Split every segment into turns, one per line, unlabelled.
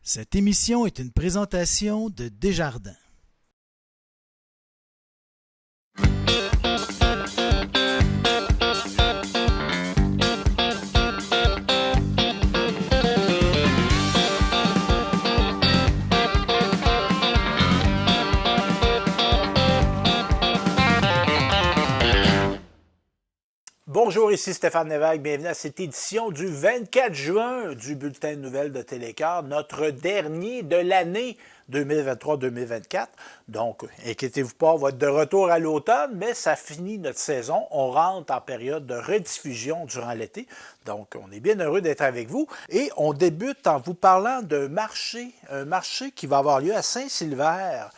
Cette émission est une présentation de Desjardins.
Bonjour, ici Stéphane Lévesque. Bienvenue à cette édition du 24 juin du Bulletin de nouvelles de Télécart, notre dernier de l'année 2023-2024. Donc, inquiétez-vous pas, on va être de retour à l'automne, mais ça finit notre saison. On rentre en période de rediffusion durant l'été. Donc, on est bien heureux d'être avec vous. Et on débute en vous parlant d'un marché, un marché qui va avoir lieu à Saint-Sylvère.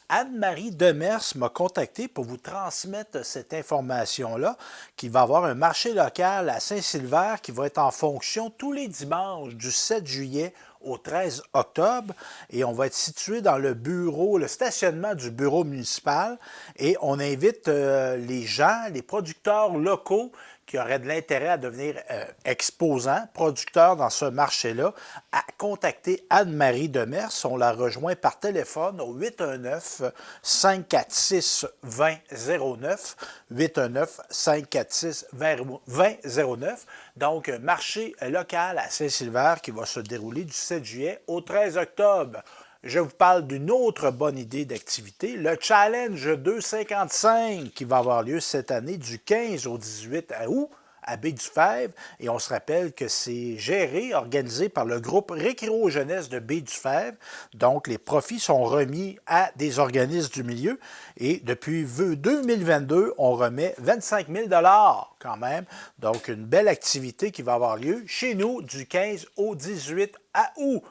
Anne-Marie Demers m'a contacté pour vous transmettre cette information-là, qu'il va y avoir un marché local à Saint-Sylvère qui va être en fonction tous les dimanches du 7 juillet au 13 octobre et on va être situé dans le bureau, le stationnement du bureau municipal et on invite les gens, les producteurs locaux qui auraient de l'intérêt à devenir exposants, producteurs dans ce marché-là, à contacter Anne-Marie Demers. On la rejoint par téléphone au 819-546-2009, 819-546-2009. Donc, marché local à Saint-Sylvère qui va se dérouler du 7 juillet au 13 octobre. Je vous parle d'une autre bonne idée d'activité, le Challenge 255 qui va avoir lieu cette année du 15 au 18 août à Baie-du-Fèvre. Et on se rappelle que c'est géré, organisé par le groupe Récréo Jeunesse de Baie-du-Fèvre. Donc, les profits sont remis à des organismes du milieu. Et depuis 2022, on remet 25 000 $ quand même. Donc, une belle activité qui va avoir lieu chez nous du 15 au 18 août.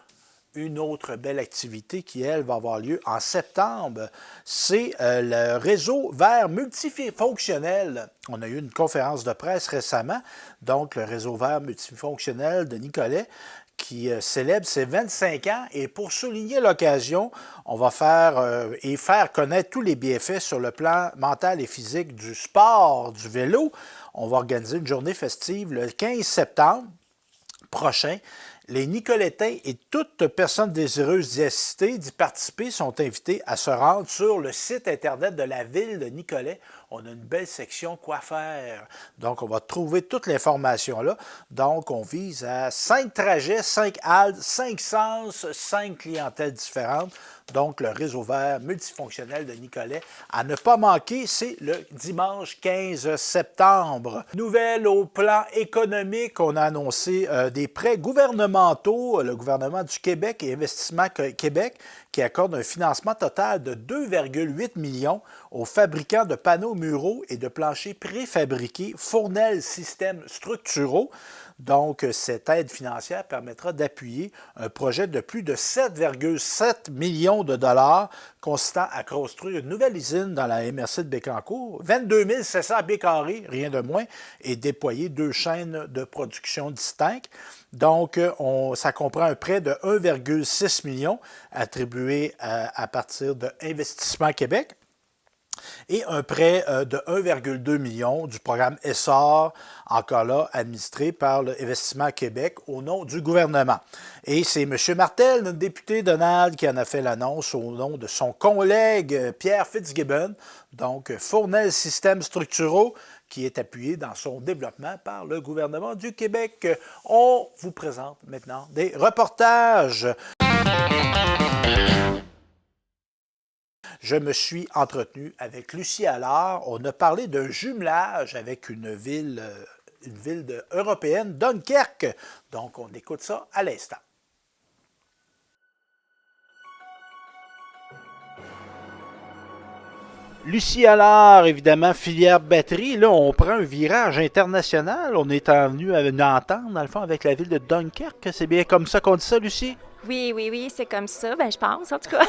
Une autre belle activité qui, elle, va avoir lieu en septembre, c'est le réseau vert multifonctionnel. On a eu une conférence de presse récemment, donc le réseau vert multifonctionnel de Nicolet, qui célèbre ses 25 ans. Et pour souligner l'occasion, on va faire connaître tous les bienfaits sur le plan mental et physique du sport, du vélo. On va organiser une journée festive le 15 septembre prochain. Les Nicolétains et toute personne désireuse d'y assister, d'y participer, sont invités à se rendre sur le site Internet de la ville de Nicolet. On a une belle section quoi faire. Donc, on va trouver toute l'information là. Donc, on vise à 5 trajets, 5 haltes, 5 sens, 5 clientèles différentes. Donc, le réseau vert multifonctionnel de Nicolet. À ne pas manquer, c'est le dimanche 15 septembre. Nouvelle au plan économique, on a annoncé des prêts gouvernementaux. Le gouvernement du Québec et Investissement Québec qui accorde un financement total de 2,8 millions aux fabricants de panneaux muraux et de planchers préfabriqués Fournel Systèmes Structuraux. Donc, cette aide financière permettra d'appuyer un projet de plus de 7,7 millions de dollars consistant à construire une nouvelle usine dans la MRC de Bécancour, 22 700 pieds carrés, rien de moins, et déployer 2 chaînes de production distinctes. Donc, ça comprend un prêt de 1,6 million attribué à partir de Investissement Québec et un prêt de 1,2 million du programme ESSOR, encore là, administré par l'Investissement Québec au nom du gouvernement. Et c'est M. Martel, notre député Donald, qui en a fait l'annonce au nom de son collègue Pierre Fitzgibbon, donc Fournel Systèmes Structuraux, qui est appuyé dans son développement par le gouvernement du Québec. On vous présente maintenant des reportages. Je me suis entretenu avec Lucie Allard. On a parlé d'un jumelage avec une ville européenne, Dunkerque. Donc, on écoute ça à l'instant. Lucie Allard, évidemment, filière batterie. Là, on prend un virage international. On est venu à une entente, dans le fond, avec la ville de Dunkerque. C'est bien comme ça qu'on dit ça, Lucie?
Oui, c'est comme ça, je pense, en tout cas.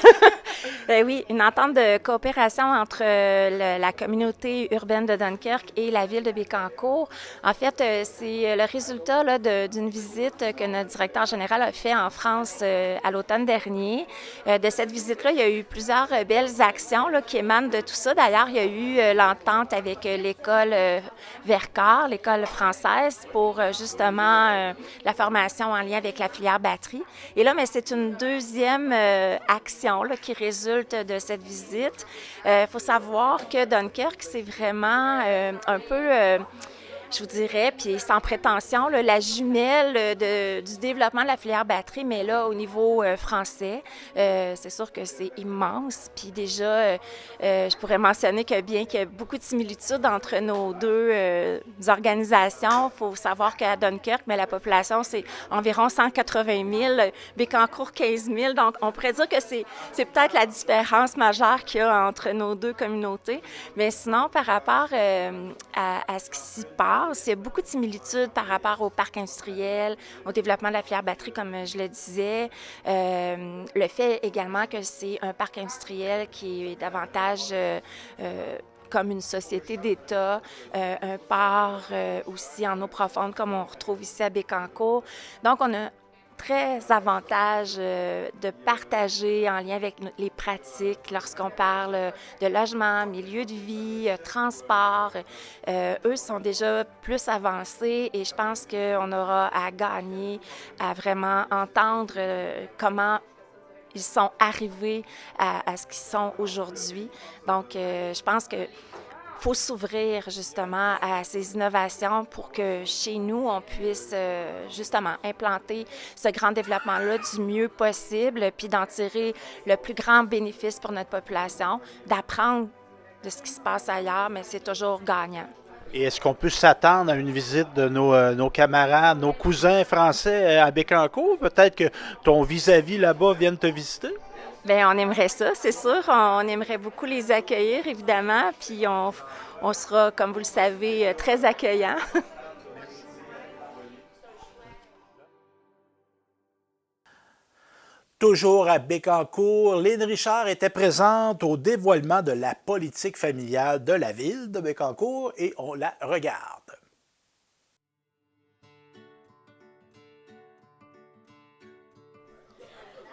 Oui, une entente de coopération entre la communauté urbaine de Dunkerque et la ville de Bécancour. En fait, c'est le résultat là, d'une visite que notre directeur général a fait en France à l'automne dernier. De cette visite-là, il y a eu plusieurs belles actions là, qui émanent de tout ça. D'ailleurs, il y a eu l'entente avec l'école Vercors, l'école française, pour justement la formation en lien avec la filière batterie. Et là, mais c'est une deuxième action là, qui résulte de cette visite. Faut savoir que Dunkerque, c'est vraiment un peu... je vous dirais, puis sans prétention, là, la jumelle du développement de la filière batterie, mais là, au niveau français, c'est sûr que c'est immense. Puis déjà, je pourrais mentionner que bien qu'il y a beaucoup de similitudes entre nos deux organisations, il faut savoir qu'à Dunkerque, mais la population, c'est environ 180 000, Bécancour 15 000. Donc, on pourrait dire que c'est peut-être la différence majeure qu'il y a entre nos deux communautés. Mais sinon, par rapport à ce qui s'y passe, il y a beaucoup de similitudes par rapport au parc industriel, au développement de la filière batterie, comme je le disais. Le fait également que c'est un parc industriel qui est davantage comme une société d'État, un port aussi en eau profonde, comme on retrouve ici à Bécancour. Donc, on a très avantage de partager en lien avec les pratiques lorsqu'on parle de logement, milieu de vie, transport. Eux sont déjà plus avancés et je pense qu'on aura à gagner à vraiment entendre comment ils sont arrivés à ce qu'ils sont aujourd'hui. Donc, je pense que faut s'ouvrir justement à ces innovations pour que chez nous, on puisse justement implanter ce grand développement-là du mieux possible, puis d'en tirer le plus grand bénéfice pour notre population, d'apprendre de ce qui se passe ailleurs, mais c'est toujours gagnant.
Et est-ce qu'on peut s'attendre à une visite de nos camarades, nos cousins français à Bécancour? Peut-être que ton vis-à-vis là-bas vienne te visiter?
Bien, on aimerait ça, c'est sûr. On aimerait beaucoup les accueillir, évidemment. Puis on sera, comme vous le savez, très accueillants.
Toujours à Bécancour, Lynn Richard était présente au dévoilement de la politique familiale de la ville de Bécancour et on la regarde.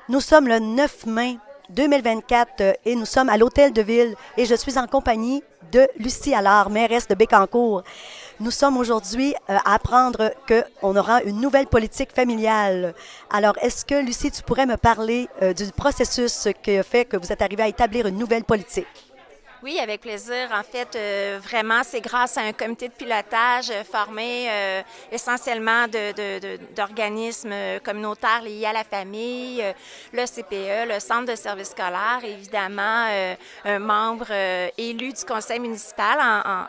Nous sommes le 9 mai 2024 et nous sommes à l'Hôtel de Ville et je suis en compagnie de Lucie Allard, mairesse de Bécancour. Nous sommes aujourd'hui à apprendre qu'on aura une nouvelle politique familiale. Alors, est-ce que, Lucie, tu pourrais me parler du processus qui a fait que vous êtes arrivée à établir une nouvelle politique?
Oui, avec plaisir. En fait, vraiment, c'est grâce à un comité de pilotage formé essentiellement d'organismes communautaires liés à la famille, le CPE, le Centre de services scolaires, évidemment, un membre élu du conseil municipal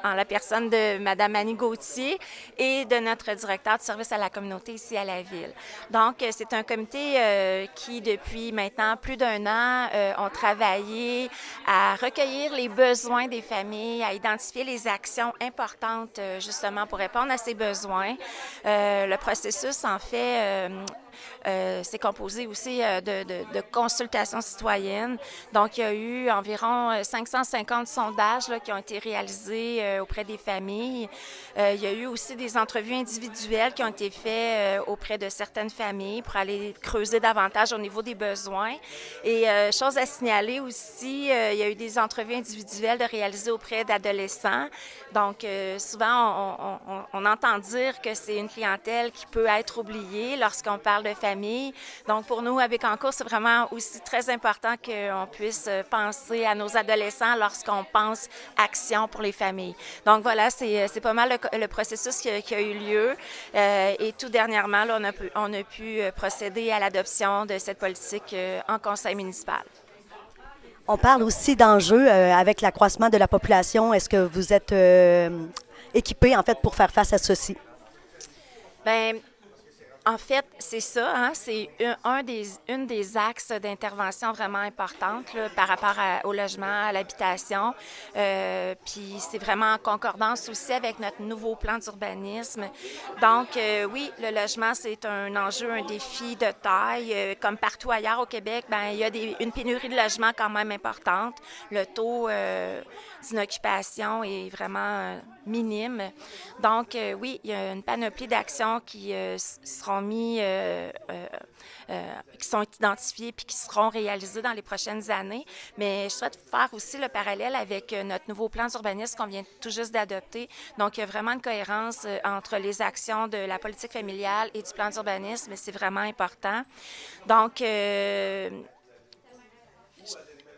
en la personne de Mme Annie Gauthier et de notre directeur de service à la communauté ici à la ville. Donc, c'est un comité qui, depuis maintenant plus d'1 an, ont travaillé à recueillir les besoins des familles, à identifier les actions importantes justement pour répondre à ces besoins. Le processus, en fait, c'est composé aussi de consultations citoyennes. Donc, il y a eu environ 550 sondages là, qui ont été réalisés auprès des familles. Il y a eu aussi des entrevues individuelles qui ont été faites auprès de certaines familles pour aller creuser davantage au niveau des besoins. Et chose à signaler aussi, il y a eu des entrevues individuelles de réaliser auprès d'adolescents. Donc, souvent, on entend dire que c'est une clientèle qui peut être oubliée lorsqu'on parle de famille. Donc, pour nous, à Bécancour, c'est vraiment aussi très important qu'on puisse penser à nos adolescents lorsqu'on pense action pour les familles. Donc, voilà, c'est pas mal le processus qui a eu lieu. Et tout dernièrement, là, on a pu procéder à l'adoption de cette politique en conseil municipal.
On parle aussi d'enjeux avec l'accroissement de la population. Est-ce que vous êtes équipés, en fait, pour faire face à ceci?
Bien, en fait, c'est ça, hein, c'est une des axes d'intervention vraiment importantes là, par rapport au logement, à l'habitation. Puis c'est vraiment en concordance aussi avec notre nouveau plan d'urbanisme. Donc, oui, le logement, c'est un enjeu, un défi de taille. Comme partout ailleurs au Québec, bien, il y a une pénurie de logements quand même importante. Le taux d'inoccupation est vraiment minime. Donc, oui, il y a une panoplie d'actions qui seront seront mis, qui sont identifiés puis qui seront réalisés dans les prochaines années. Mais je souhaite faire aussi le parallèle avec notre nouveau plan d'urbanisme qu'on vient tout juste d'adopter. Donc, il y a vraiment une cohérence entre les actions de la politique familiale et du plan d'urbanisme, et c'est vraiment important. Donc,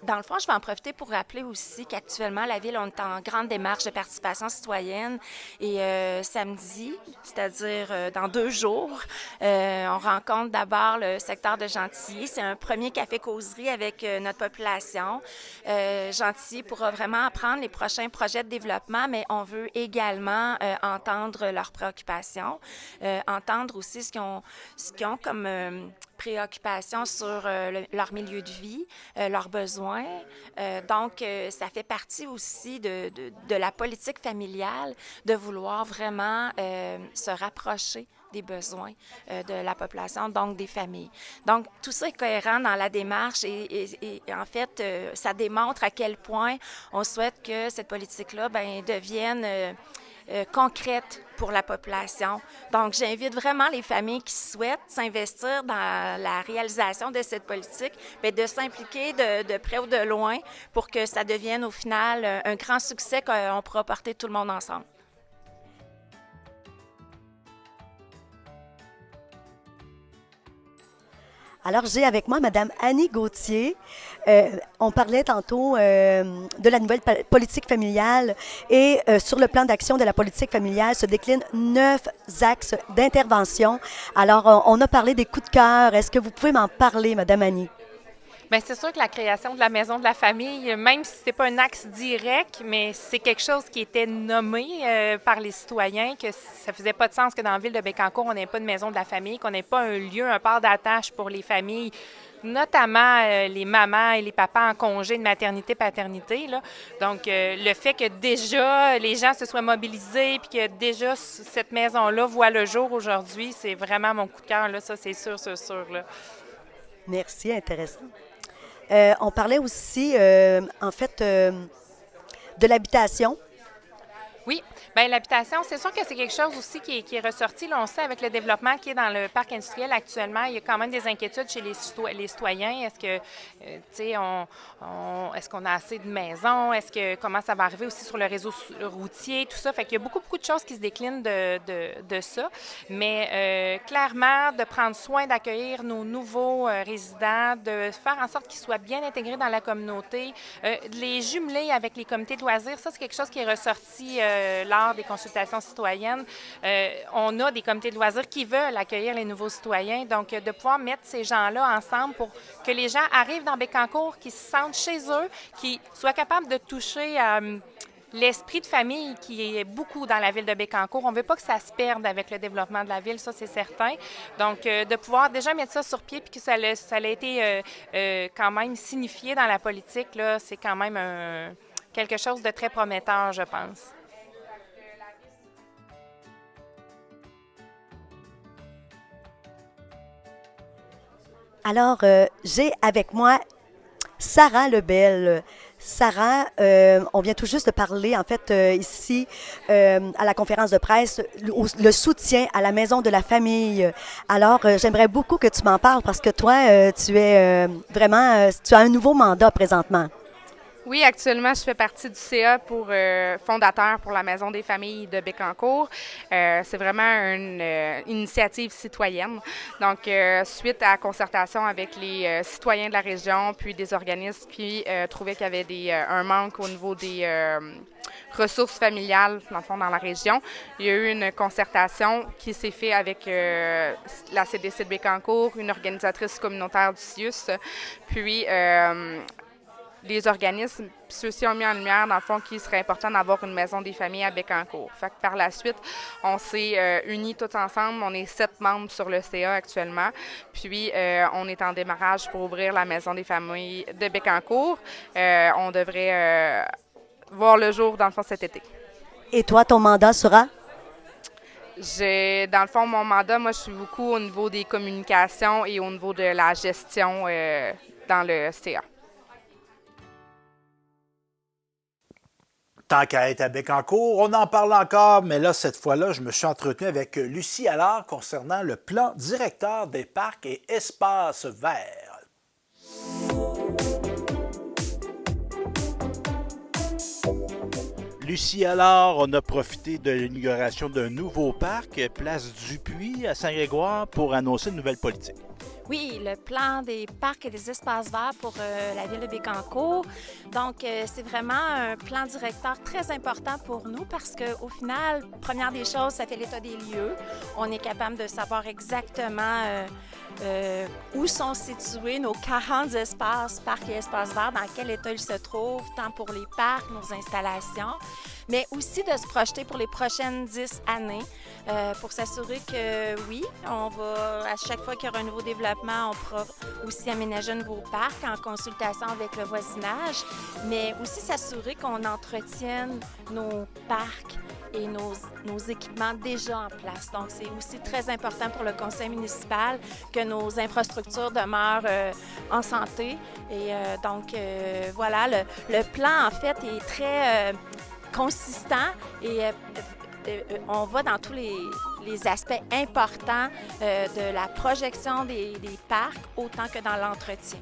dans le fond, je vais en profiter pour rappeler aussi qu'actuellement, la Ville, on est en grande démarche de participation citoyenne. Et samedi, c'est-à-dire dans 2 jours, on rencontre d'abord le secteur de Gentilly. C'est un premier café-causerie avec notre population. Gentilly pourra vraiment apprendre les prochains projets de développement, mais on veut également entendre leurs préoccupations, entendre aussi ce qu'ils ont comme préoccupations sur leur milieu de vie, leurs besoins. Donc, ça fait partie aussi de la politique familiale de vouloir vraiment se rapprocher des besoins de la population, donc des familles. Donc, tout ça est cohérent dans la démarche et en fait, ça démontre à quel point on souhaite que cette politique-là devienne concrète pour la population. Donc, j'invite vraiment les familles qui souhaitent s'investir dans la réalisation de cette politique, de s'impliquer de près ou de loin pour que ça devienne au final un grand succès qu'on pourra porter tout le monde ensemble.
Alors, j'ai avec moi Mme Annie Gauthier. On parlait tantôt de la nouvelle politique familiale et sur le plan d'action de la politique familiale se déclinent 9 axes d'intervention. Alors, on a parlé des coups de cœur. Est-ce que vous pouvez m'en parler, Mme Annie?
Bien, c'est sûr que la création de la maison de la famille, même si ce n'est pas un axe direct, mais c'est quelque chose qui était nommé par les citoyens, que ça ne faisait pas de sens que dans la ville de Bécancour, on n'ait pas de maison de la famille, qu'on n'ait pas un lieu, un port d'attache pour les familles, notamment les mamans et les papas en congé de maternité-paternité. Là. Donc, le fait que déjà les gens se soient mobilisés puis que déjà cette maison-là voit le jour aujourd'hui, c'est vraiment mon coup de cœur. Là, ça, c'est sûr. Là.
Merci, intéressant. On parlait aussi, en fait, de l'habitation.
Oui, bien l'habitation, c'est sûr que c'est quelque chose aussi qui est ressorti. Là, on sait avec le développement qui est dans le parc industriel actuellement, il y a quand même des inquiétudes chez les citoyens. Est-ce que, tu sais, est-ce qu'on a assez de maisons? Comment ça va arriver aussi sur le réseau routier? Tout ça. Fait qu'il y a beaucoup de choses qui se déclinent de ça. Mais clairement, de prendre soin d'accueillir nos nouveaux résidents, de faire en sorte qu'ils soient bien intégrés dans la communauté, de les jumeler avec les comités de loisirs, ça, c'est quelque chose qui est ressorti lors des consultations citoyennes. On a des comités de loisirs qui veulent accueillir les nouveaux citoyens. Donc, de pouvoir mettre ces gens-là ensemble pour que les gens arrivent dans Bécancour, qu'ils se sentent chez eux, qu'ils soient capables de toucher l'esprit de famille qui est beaucoup dans la ville de Bécancour. On ne veut pas que ça se perde avec le développement de la ville, ça, c'est certain. Donc, de pouvoir déjà mettre ça sur pied puis que ça a été quand même signifié dans la politique, là, c'est quand même quelque chose de très prometteur, je pense.
Alors, j'ai avec moi Sarah Lebel. Sarah, on vient tout juste de parler, en fait, ici, à la conférence de presse, le soutien à la maison de la famille. Alors, j'aimerais beaucoup que tu m'en parles parce que toi, tu es vraiment, tu as un nouveau mandat présentement.
Oui, actuellement, je fais partie du CA fondateur pour la Maison des familles de Bécancour. C'est vraiment une initiative citoyenne. Donc, suite à la concertation avec les citoyens de la région, puis des organismes qui trouvaient qu'il y avait un manque au niveau des ressources familiales, dans le fond, dans la région, il y a eu une concertation qui s'est faite avec la CDC de Bécancour, une organisatrice communautaire du CIUS, puis les organismes, ceux-ci ont mis en lumière, dans le fond, qu'il serait important d'avoir une maison des familles à Bécancour. Fait que par la suite, on s'est unis tous ensemble. On est 7 membres sur le CA actuellement. Puis, on est en démarrage pour ouvrir la maison des familles de Bécancour. On devrait voir le jour, dans le fond, cet été.
Et toi, ton mandat sera?
Dans le fond, mon mandat, moi, je suis beaucoup au niveau des communications et au niveau de la gestion dans le CA.
Tant qu'à être à Bécancour, on en parle encore, mais là, cette fois-là, je me suis entretenu avec Lucie Allard concernant le plan directeur des parcs et espaces verts.
Lucie Allard, on a profité de l'inauguration d'un nouveau parc, Place Dupuis, à Saint-Grégoire, pour annoncer une nouvelle politique.
Oui, le plan des parcs et des espaces verts pour la ville de Bécancour. Donc, c'est vraiment un plan directeur très important pour nous parce qu'au final, première des choses, ça fait l'état des lieux. On est capable de savoir exactement où sont situés nos 40 espaces, parcs et espaces verts, dans quel état ils se trouvent, tant pour les parcs, nos installations, mais aussi de se projeter pour les prochaines 10 années pour s'assurer que, oui, on va, à chaque fois qu'il y aura un nouveau développement, on pourra aussi aménager un nouveau parc en consultation avec le voisinage, mais aussi s'assurer qu'on entretienne nos parcs et nos équipements déjà en place. Donc, c'est aussi très important pour le conseil municipal que nos infrastructures demeurent en santé. Et donc, voilà, le plan, en fait, est très consistant et on va dans tous les aspects importants de la projection des parcs autant que dans l'entretien.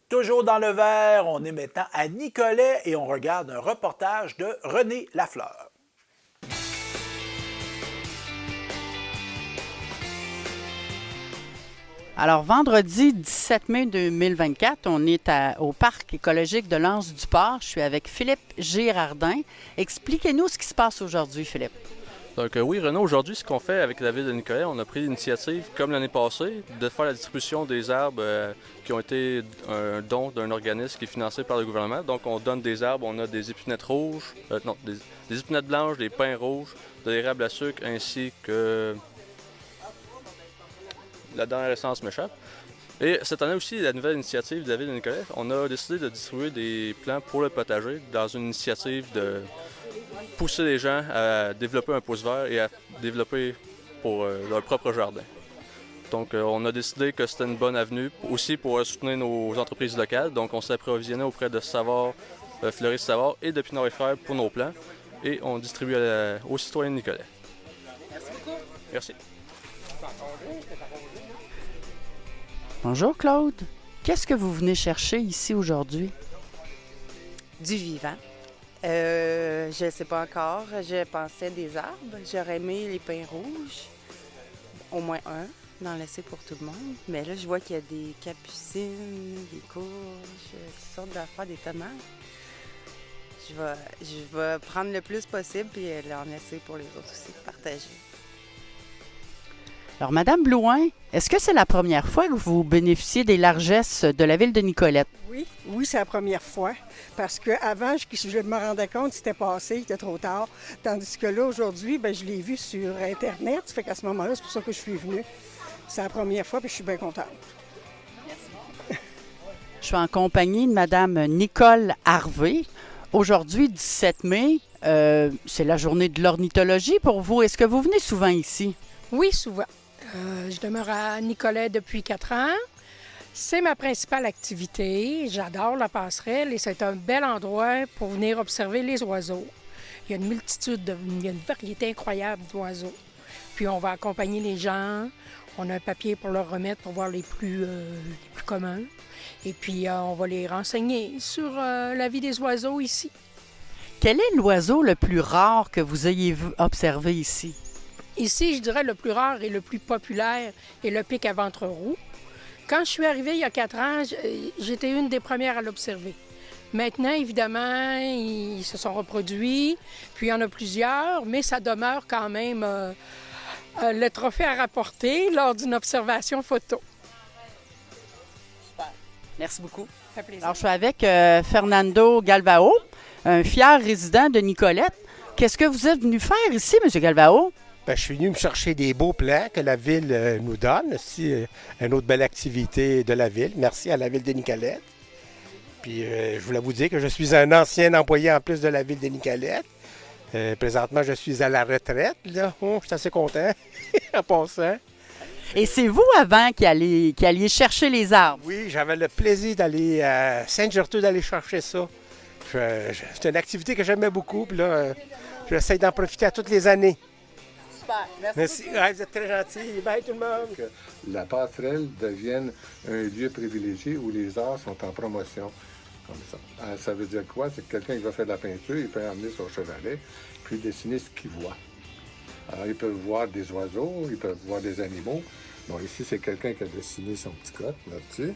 Toujours dans le vert, on est maintenant à Nicolet et on regarde un reportage de René Lafleur.
Alors, vendredi 17 mai 2024, on est au parc écologique de l'Anse-du-Port. Je suis avec Philippe Girardin. Expliquez-nous ce qui se passe aujourd'hui, Philippe.
Donc oui, Renaud, aujourd'hui, ce qu'on fait avec la ville de Nicolet, on a pris l'initiative, comme l'année passée, de faire la distribution des arbres qui ont été un don d'un organisme qui est financé par le gouvernement. Donc on donne des arbres, on a des épinettes rouges, des épinettes blanches, des pins rouges, de l'érable à sucre, ainsi que... La dernière essence m'échappe. Et cette année aussi, la nouvelle initiative de la ville de Nicolet, on a décidé de distribuer des plants pour le potager dans une initiative de pousser les gens à développer un pouce vert et à développer pour leur propre jardin. Donc, on a décidé que c'était une bonne avenue aussi pour soutenir nos entreprises locales. Donc, on s'est approvisionné auprès de Savard, Fleuriste Savard et de Pinard et Frères pour nos plants. Et on distribue aux citoyens de Nicolet.
Merci beaucoup.
Merci.
Bonjour Claude. Qu'est-ce que vous venez chercher ici aujourd'hui?
Du vivant. Je ne sais pas encore. Je pensais des arbres. J'aurais aimé les pins rouges. Au moins un, d'en laisser pour tout le monde. Mais là, je vois qu'il y a des capucines, des courges, toutes sortes d'affaires, des tomates. Je vais prendre le plus possible et en laisser pour les autres aussi, partager.
Alors, Madame Blouin, est-ce que c'est la première fois que vous bénéficiez des largesses de la ville de Nicolet?
Oui, c'est la première fois. Parce qu'avant, je me rendais compte que c'était passé, il était trop tard. Tandis que là, aujourd'hui, je l'ai vu sur Internet. Ça fait qu'à ce moment-là, c'est pour ça que je suis venue. C'est la première fois, puis je suis bien contente.
Merci. Je suis en compagnie de Madame Nicole Harvey. Aujourd'hui, 17 mai, c'est la journée de l'ornithologie pour vous. Est-ce que vous venez souvent ici?
Oui, souvent. Je demeure à Nicolet depuis 4 ans. C'est ma principale activité. J'adore la passerelle et c'est un bel endroit pour venir observer les oiseaux. Il y a il y a une variété incroyable d'oiseaux. Puis on va accompagner les gens. On a un papier pour leur remettre pour voir les plus communs. Et puis on va les renseigner sur la vie des oiseaux ici.
Quel est l'oiseau le plus rare que vous ayez observé ici?
Ici, je dirais le plus rare et le plus populaire est le pic à ventre roux. Quand je suis arrivée il y a 4 ans, j'étais une des premières à l'observer. Maintenant, évidemment, ils se sont reproduits, puis il y en a plusieurs, mais ça demeure quand même le trophée à rapporter lors d'une observation photo.
Super. Merci beaucoup.
Ça fait plaisir.
Alors, je suis avec Fernando Galvao, un fier résident de Nicolet. Qu'est-ce que vous êtes venu faire ici, M. Galvao?
Je suis venu me chercher des beaux plans que la ville nous donne. C'est une autre belle activité de la ville. Merci à la ville de Nicolet. Puis je voulais vous dire que je suis un ancien employé en plus de la ville de Nicolet. Présentement, je suis à la retraite. Là. Oh, je suis assez content en passant.
Et c'est vous, avant, qui alliez chercher les arbres?
Oui, j'avais le plaisir d'aller à Sainte-Gertrude d'aller chercher ça. C'est une activité que j'aimais beaucoup, puis là, j'essaie d'en profiter à toutes les années.
Super,
merci. Ouais, vous êtes très gentils. Bye tout le monde.
Que la passerelle devienne un lieu privilégié où les arts sont en promotion. Comme ça. Ça veut dire quoi? C'est que quelqu'un qui va faire de la peinture, il peut emmener son chevalet, puis dessiner ce qu'il voit. Alors, ils peuvent voir des oiseaux, ils peuvent voir des animaux. Bon, ici, c'est quelqu'un qui a dessiné son petit cotte là-dessus.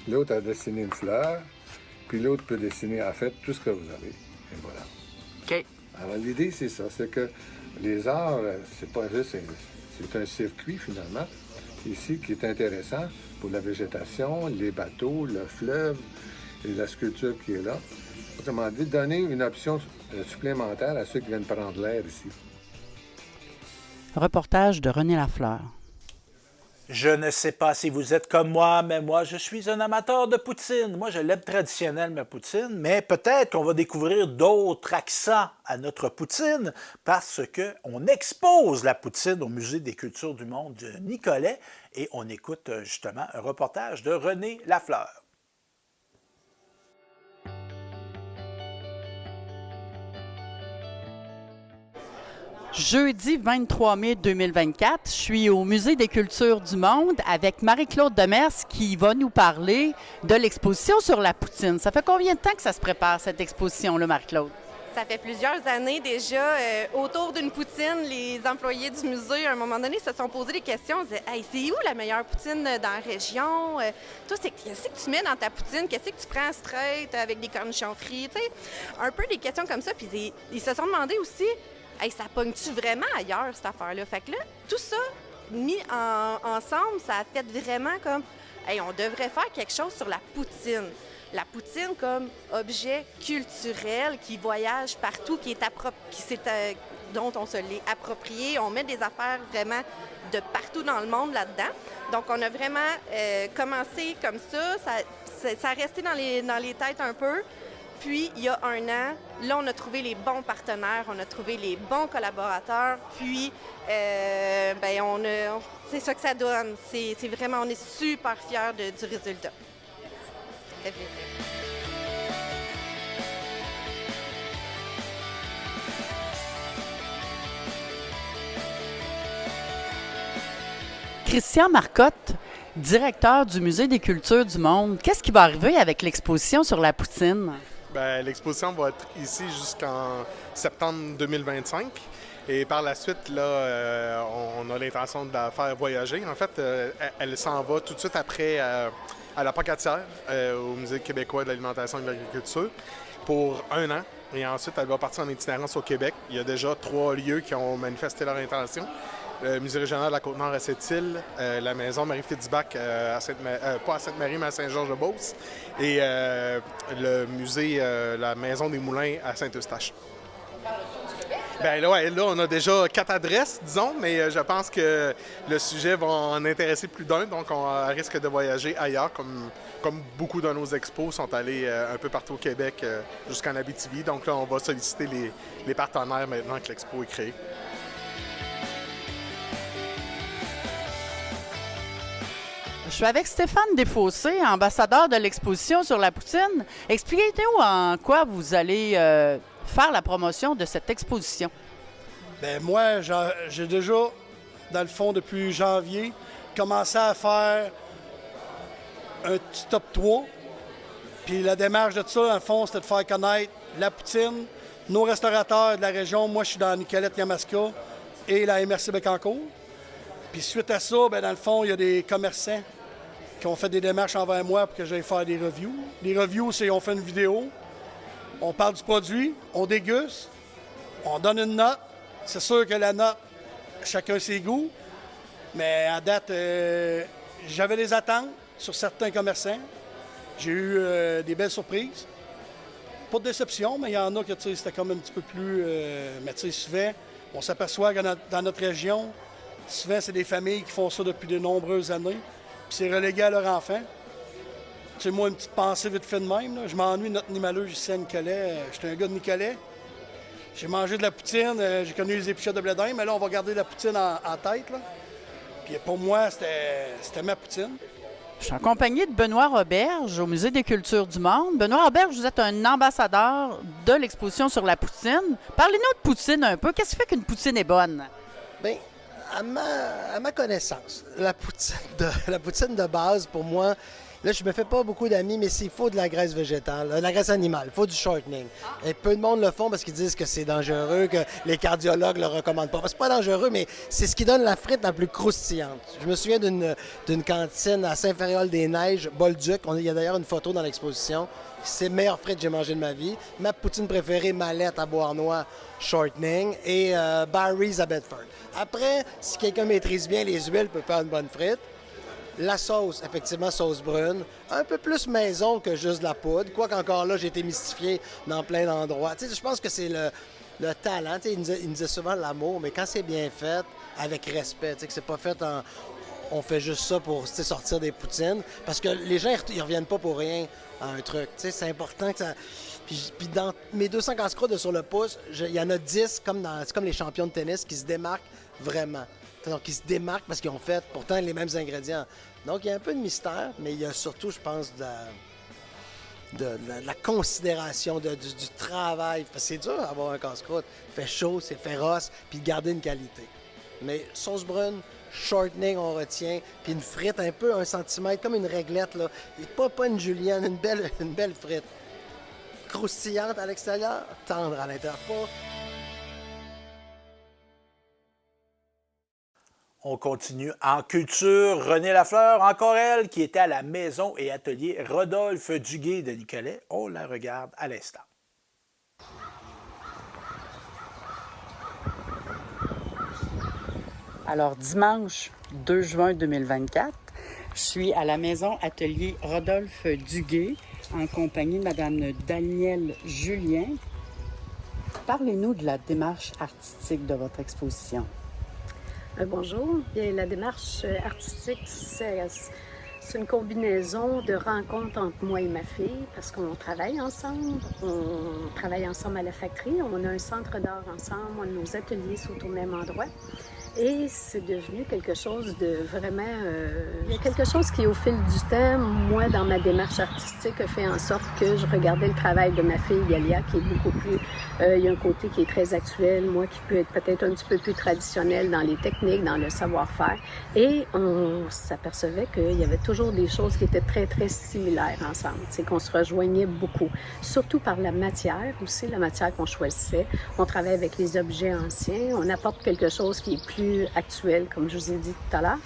L'autre a dessiné une fleur, puis l'autre peut dessiner, en fait, tout ce que vous avez. Et voilà.
OK.
Alors, l'idée, c'est ça. C'est que les arts, c'est pas juste... C'est un circuit, finalement, ici, qui est intéressant pour la végétation, les bateaux, le fleuve et la sculpture qui est là. Autrement dit, donner une option supplémentaire à ceux qui viennent prendre l'air ici.
Reportage de René Lafleur.
Je ne sais pas si vous êtes comme moi, mais moi, je suis un amateur de poutine. Moi, je l'aime traditionnelle, ma poutine, mais peut-être qu'on va découvrir d'autres accents à notre poutine parce qu'on expose la poutine au Musée des cultures du monde de Nicolet et on écoute justement un reportage de René Lafleur.
Jeudi 23 mai 2024, je suis au Musée des cultures du monde avec Marie-Claude Demers qui va nous parler de l'exposition sur la poutine. Ça fait combien de temps que ça se prépare, cette exposition-là, Marie-Claude?
Ça fait plusieurs années déjà. Autour d'une poutine, les employés du musée, à un moment donné, se sont posé des questions. Ils disaient « Hey, c'est où la meilleure poutine dans la région? Toi, qu'est-ce que tu mets dans ta poutine? Qu'est-ce que tu prends straight avec des cornichons frits? » Tu sais, un peu des questions comme ça. Puis ils se sont demandé aussi « Hey, ça pogne-tu vraiment ailleurs, cette affaire-là? » Fait que là, tout ça mis ensemble, ça a fait vraiment comme « Hey, on devrait faire quelque chose sur la poutine. » La poutine comme objet culturel qui voyage partout, dont on se l'est approprié. On met des affaires vraiment de partout dans le monde là-dedans. Donc, on a vraiment commencé comme ça. Ça a resté dans les têtes un peu. Puis, il y a un an, là, on a trouvé les bons partenaires, on a trouvé les bons collaborateurs. Puis, c'est ça que ça donne. C'est vraiment, on est super fiers du résultat. Très bien.
Christian Marcotte, directeur du Musée des cultures du monde, qu'est-ce qui va arriver avec l'exposition sur la poutine?
Bien, l'exposition va être ici jusqu'en septembre 2025. Et par la suite, là, on a l'intention de la faire voyager. En fait, elle s'en va tout de suite après à la Pocatière, au Musée québécois de l'alimentation et de l'agriculture, pour 1 an. Et ensuite, elle va partir en itinérance au Québec. Il y a déjà 3 lieux qui ont manifesté leur intention. Le Musée régional de la Côte-Nord à Sept-Îles, la maison Marie-Fitzbach, pas à Sainte-Marie, mais à Saint-Georges-de-Beauce, et le musée, la Maison des Moulins à Saint-Eustache. Bien là, on a déjà 4 adresses, disons, mais je pense que le sujet va en intéresser plus d'un, donc on risque de voyager ailleurs, comme beaucoup de nos expos sont allés un peu partout au Québec jusqu'en Abitibi. Donc là, on va solliciter les partenaires maintenant que l'expo est créée.
Je suis avec Stéphane Desfossés, ambassadeur de l'exposition sur la poutine. Expliquez-nous en quoi vous allez faire la promotion de cette exposition.
Bien, moi, j'ai déjà, dans le fond, depuis janvier, commencé à faire un petit top 3. Puis la démarche de tout ça, dans le fond, c'était de faire connaître la poutine, nos restaurateurs de la région. Moi, je suis dans Nicolette-Yamaska et la MRC Bécancour. Puis suite à ça, bien, dans le fond, il y a des commerçants qui ont fait des démarches envers moi pour que j'aille faire des reviews. Les reviews, c'est on fait une vidéo, on parle du produit, on déguste, on donne une note. C'est sûr que la note, chacun ses goûts, mais à date, j'avais des attentes sur certains commerçants. J'ai eu des belles surprises. Pas de déception, mais il y en a que c'était comme un petit peu plus... mais tu sais, souvent, on s'aperçoit que dans notre région, souvent, c'est des familles qui font ça depuis de nombreuses années, puis c'est relégué à leurs enfants. Tu sais, moi, une petite pensée vite fait de même, là. Je m'ennuie de notre Nimaluge ici à Nicolet. J'étais un gars de Nicolet. J'ai mangé de la poutine, j'ai connu les épluchettes de blé d'Inde, mais là, on va garder la poutine en tête, là. Puis pour moi, c'était ma poutine.
Je suis en compagnie de Benoît Roberge au Musée des cultures du monde. Benoît Roberge, vous êtes un ambassadeur de l'exposition sur la poutine. Parlez-nous de poutine un peu. Qu'est-ce qui fait qu'une poutine est bonne?
Bien, à ma connaissance, la poutine de base, pour moi, là, je me fais pas beaucoup d'amis, mais il faut de la graisse végétale, de la graisse animale, il faut du shortening. Et peu de monde le font parce qu'ils disent que c'est dangereux, que les cardiologues le recommandent pas. C'est pas dangereux, mais c'est ce qui donne la frite la plus croustillante. Je me souviens d'une cantine à Saint-Ferréol-des-Neiges, Bolduc. Il y a d'ailleurs une photo dans l'exposition. C'est les meilleures frites que j'ai mangées de ma vie. Ma poutine préférée, Mallette à Beauharnois, shortening, et Barry's à Bedford. Après, si quelqu'un maîtrise bien les huiles, peut faire une bonne frite. La sauce, effectivement, sauce brune, un peu plus maison que juste de la poudre. Quoique encore là, j'ai été mystifié dans plein d'endroits. Tu sais, je pense que c'est le talent. Tu sais, il nous disait souvent l'amour, mais quand c'est bien fait, avec respect, tu sais, que c'est pas fait en... On fait juste ça pour sortir des poutines. Parce que les gens, ils reviennent pas pour rien à un truc. Tu sais, c'est important que ça... Puis dans mes 200 casse-croûtes de sur le pouce, il y en a 10, c'est comme les champions de tennis, qui se démarquent vraiment. Donc, ils se démarquent parce qu'ils ont fait pourtant les mêmes ingrédients. Donc, il y a un peu de mystère, mais il y a surtout, je pense, de la considération, du travail. Parce que c'est dur d'avoir un casse-croûte. Il fait chaud, c'est féroce, puis garder une qualité. Mais sauce brune, shortening, on retient, puis une frite un peu 1 centimètre, comme une réglette, là. Et pas une julienne, une belle frite. Croustillante à l'extérieur, tendre à l'intérieur.
On continue en culture. René Lafleur, encore elle, qui était à la maison et atelier Rodolphe Duguay de Nicolet. On la regarde à l'instant.
Alors, dimanche 2 juin 2024, je suis à la maison atelier Rodolphe Duguay en compagnie de Mme Danielle Julien. Parlez-nous de la démarche artistique de votre exposition.
Bonjour. Bien, la démarche artistique, c'est une combinaison de rencontres entre moi et ma fille parce qu'on travaille ensemble. On travaille ensemble à la factory. On a un centre d'art ensemble. Nos ateliers sont au même endroit. Et c'est devenu quelque chose de vraiment... il y a quelque chose qui, au fil du temps, moi, dans ma démarche artistique, a fait en sorte que je regardais le travail de ma fille, Galia, qui est beaucoup plus... il y a un côté qui est très actuel, moi, qui peut être peut-être un petit peu plus traditionnel dans les techniques, dans le savoir-faire. Et on s'apercevait qu'il y avait toujours des choses qui étaient très, très similaires ensemble. C'est qu'on se rejoignait beaucoup, surtout par la matière aussi, la matière qu'on choisissait. On travaille avec les objets anciens, on apporte quelque chose qui est plus actuel, comme je vous ai dit tout à l'heure.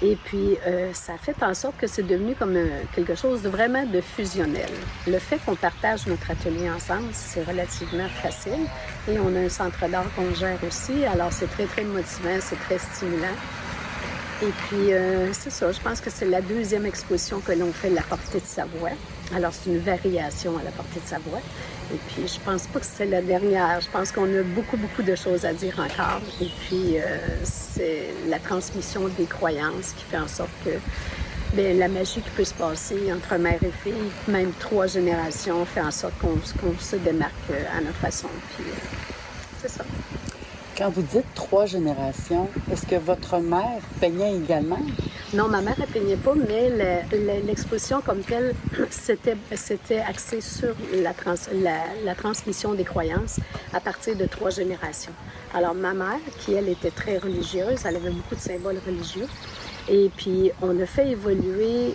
Et puis, ça a fait en sorte que c'est devenu comme quelque chose de vraiment de fusionnel. Le fait qu'on partage notre atelier ensemble, c'est relativement facile. Et on a un centre d'art qu'on gère aussi, alors c'est très, très motivant, c'est très stimulant. Et puis, c'est ça, je pense que c'est la deuxième exposition que l'on fait de la Portée de Savoie. Alors, c'est une variation à la Portée de Savoie. Et puis, je pense pas que c'est la dernière. Je pense qu'on a beaucoup, beaucoup de choses à dire encore. Et puis, c'est la transmission des croyances qui fait en sorte que bien, la magie qui peut se passer entre mère et fille, même 3 générations, fait en sorte qu'on se démarque à notre façon. Puis, c'est ça.
Quand vous dites 3 générations, est-ce que votre mère peignait également?
Non, ma mère ne peignait pas, mais l'exposition comme telle, c'était axé sur la transmission des croyances à partir de 3 générations. Alors, ma mère, qui, elle, était très religieuse, elle avait beaucoup de symboles religieux, et puis on a fait évoluer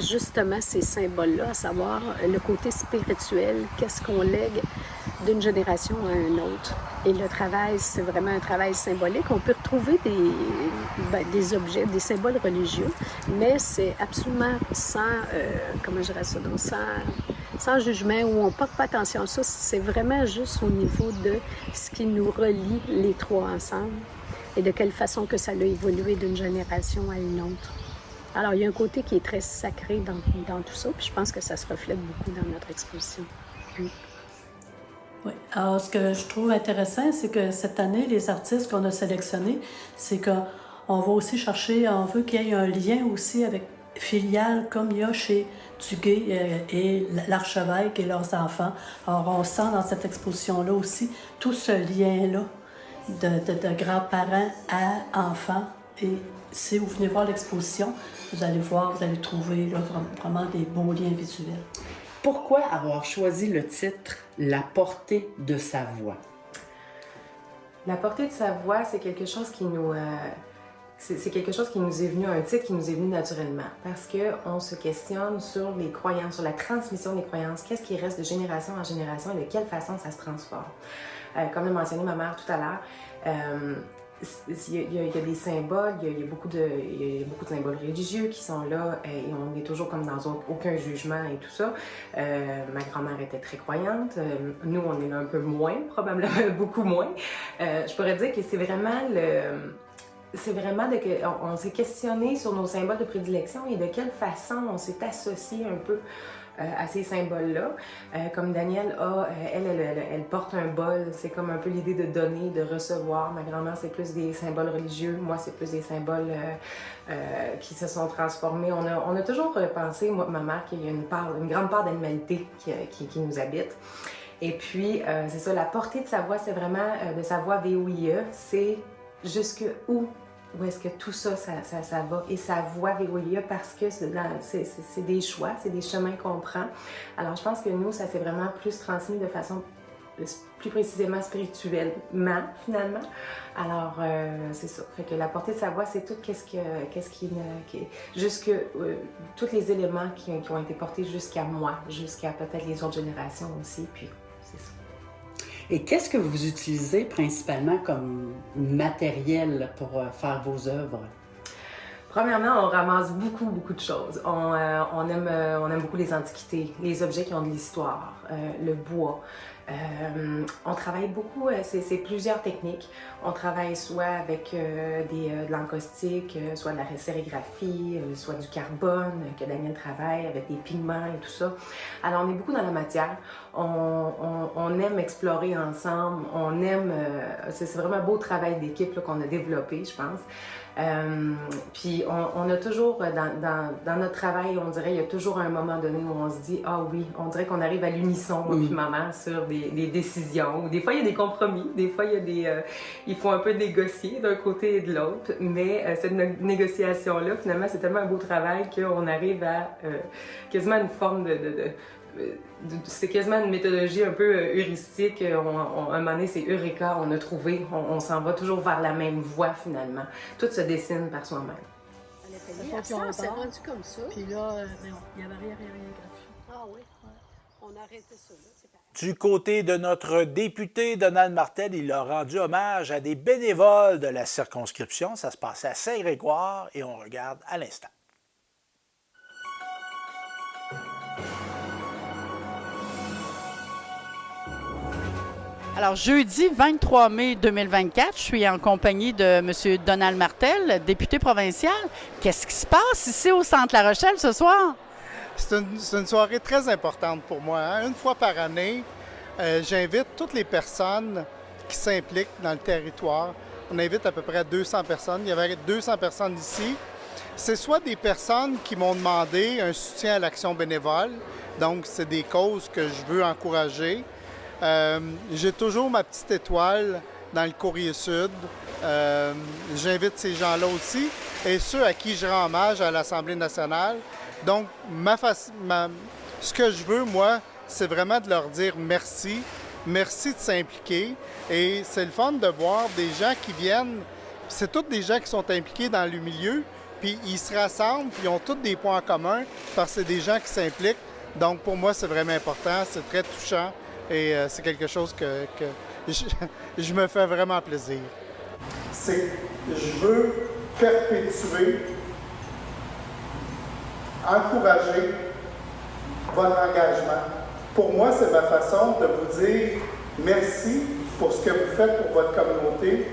justement ces symboles-là, à savoir le côté spirituel, qu'est-ce qu'on lègue d'une génération à une autre. Et le travail, c'est vraiment un travail symbolique. On peut retrouver des objets, des symboles religieux, mais c'est absolument sans, comment je dirais ça, donc sans jugement, où on ne porte pas attention à ça. C'est vraiment juste au niveau de ce qui nous relie les 3 ensemble et de quelle façon que ça a évolué d'une génération à une autre. Alors, il y a un côté qui est très sacré dans tout ça, puis je pense que ça se reflète beaucoup dans notre exposition.
Oui. Alors, ce que je trouve intéressant, c'est que cette année, les artistes qu'on a sélectionnés, c'est qu'on va aussi chercher, on veut qu'il y ait un lien aussi avec filial, comme il y a chez Duguay et l'Archevêque et leurs enfants. Alors, on sent dans cette exposition-là aussi tout ce lien-là de grands-parents à enfants Et si vous venez voir l'exposition, vous allez voir, vous allez trouver là, vraiment des beaux liens visuels.
Pourquoi avoir choisi le titre « La portée de sa voix » ?
La portée de sa voix, c'est quelque chose qui nous... c'est quelque chose qui nous est venu, un titre qui nous est venu naturellement, parce qu'on se questionne sur les croyances, sur la transmission des croyances, qu'est-ce qui reste de génération en génération et de quelle façon ça se transforme. Comme l'a mentionné ma mère tout à l'heure, il y a des symboles, il y a beaucoup de symboles religieux qui sont là et on est toujours comme dans aucun jugement et tout ça. Ma grand-mère était très croyante, nous on est un peu moins, probablement beaucoup moins. Je pourrais dire que c'est vraiment on s'est questionné sur nos symboles de prédilection et de quelle façon on s'est associé un peu à ces symboles-là. Comme Danielle elle porte un bol, c'est comme un peu l'idée de donner, de recevoir. Ma grand-mère, c'est plus des symboles religieux, moi, c'est plus des symboles qui se sont transformés. On a toujours pensé, moi, ma mère, qu'il y a une grande part d'animalité qui nous habite. Et puis, c'est ça, la portée de sa voix, c'est vraiment de sa voix VOIE, c'est jusque où est-ce que tout ça va. Et sa voix VOIE parce que c'est des choix, c'est des chemins qu'on prend. Alors, je pense que nous, ça s'est vraiment plus transmis de façon plus précisément spirituellement, finalement. Alors, c'est ça. Fait que la portée de sa voix, c'est tout tous les éléments qui ont été portés jusqu'à moi, jusqu'à peut-être les autres générations aussi, puis c'est ça.
Et qu'est-ce que vous utilisez principalement comme matériel pour faire vos œuvres?
Premièrement, on ramasse beaucoup de choses. On aime beaucoup les antiquités, les objets qui ont de l'histoire, le bois. On travaille beaucoup, c'est plusieurs techniques. On travaille soit avec de l'encaustique, soit de la sérigraphie, soit du carbone que Daniel travaille, avec des pigments et tout ça. Alors on est beaucoup dans la matière. On aime explorer ensemble. C'est vraiment un beau travail d'équipe là, qu'on a développé, je pense. Puis on a toujours, dans notre travail, on dirait, il y a toujours un moment donné où on se dit, ah oui, on dirait qu'on arrive à l'unisson, moi puis maman, sur des décisions. Des fois, il y a des compromis, des fois, il faut un peu négocier d'un côté et de l'autre, mais cette négociation-là, finalement, c'est tellement un beau travail qu'on arrive à quasiment une forme c'est quasiment une méthodologie un peu heuristique. Un moment donné, c'est Eureka, on a trouvé, on s'en va toujours vers la même voie finalement. Tout se dessine par soi-même.
C'est rendu comme ça.
Puis là, il n'y avait rien gratuit.
Ah oui, on a arrêté ça là.
Du côté de notre député Donald Martel, il a rendu hommage à des bénévoles de la circonscription. Ça se passait à Saint-Grégoire et on regarde à l'instant.
Alors, jeudi 23 mai 2024, je suis en compagnie de M. Donald Martel, député provincial. Qu'est-ce qui se passe ici au Centre La Rochelle ce soir?
C'est une soirée très importante pour moi. Hein? Une fois par année, j'invite toutes les personnes qui s'impliquent dans le territoire. On invite à peu près 200 personnes. Il y avait 200 personnes ici. C'est soit des personnes qui m'ont demandé un soutien à l'action bénévole, donc c'est des causes que je veux encourager. J'ai toujours ma petite étoile dans le Courrier Sud. J'invite ces gens-là aussi et ceux à qui je rends hommage à l'Assemblée nationale. Donc, ce que je veux, moi, c'est vraiment de leur dire merci. Merci de s'impliquer. Et c'est le fun de voir des gens qui viennent. C'est tous des gens qui sont impliqués dans le milieu. Puis ils se rassemblent, puis ils ont tous des points en commun parce que c'est des gens qui s'impliquent. Donc, pour moi, c'est vraiment important. C'est très touchant. Et c'est quelque chose que je me fais vraiment plaisir. Je veux perpétuer, encourager votre engagement. Pour moi, c'est ma façon de vous dire merci pour ce que vous faites pour votre communauté.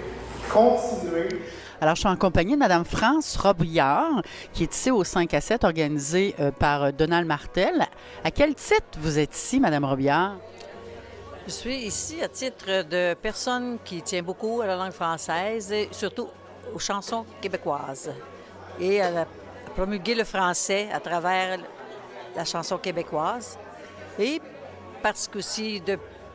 Continuez.
Alors, je suis en compagnie de Mme France Robillard, qui est ici au 5 à 7, organisé par Donald Martel. À quel titre vous êtes ici, Mme Robillard?
Je suis ici à titre de personne qui tient beaucoup à la langue française et surtout aux chansons québécoises et à promulguer le français à travers la chanson québécoise. Et parce qu'aussi,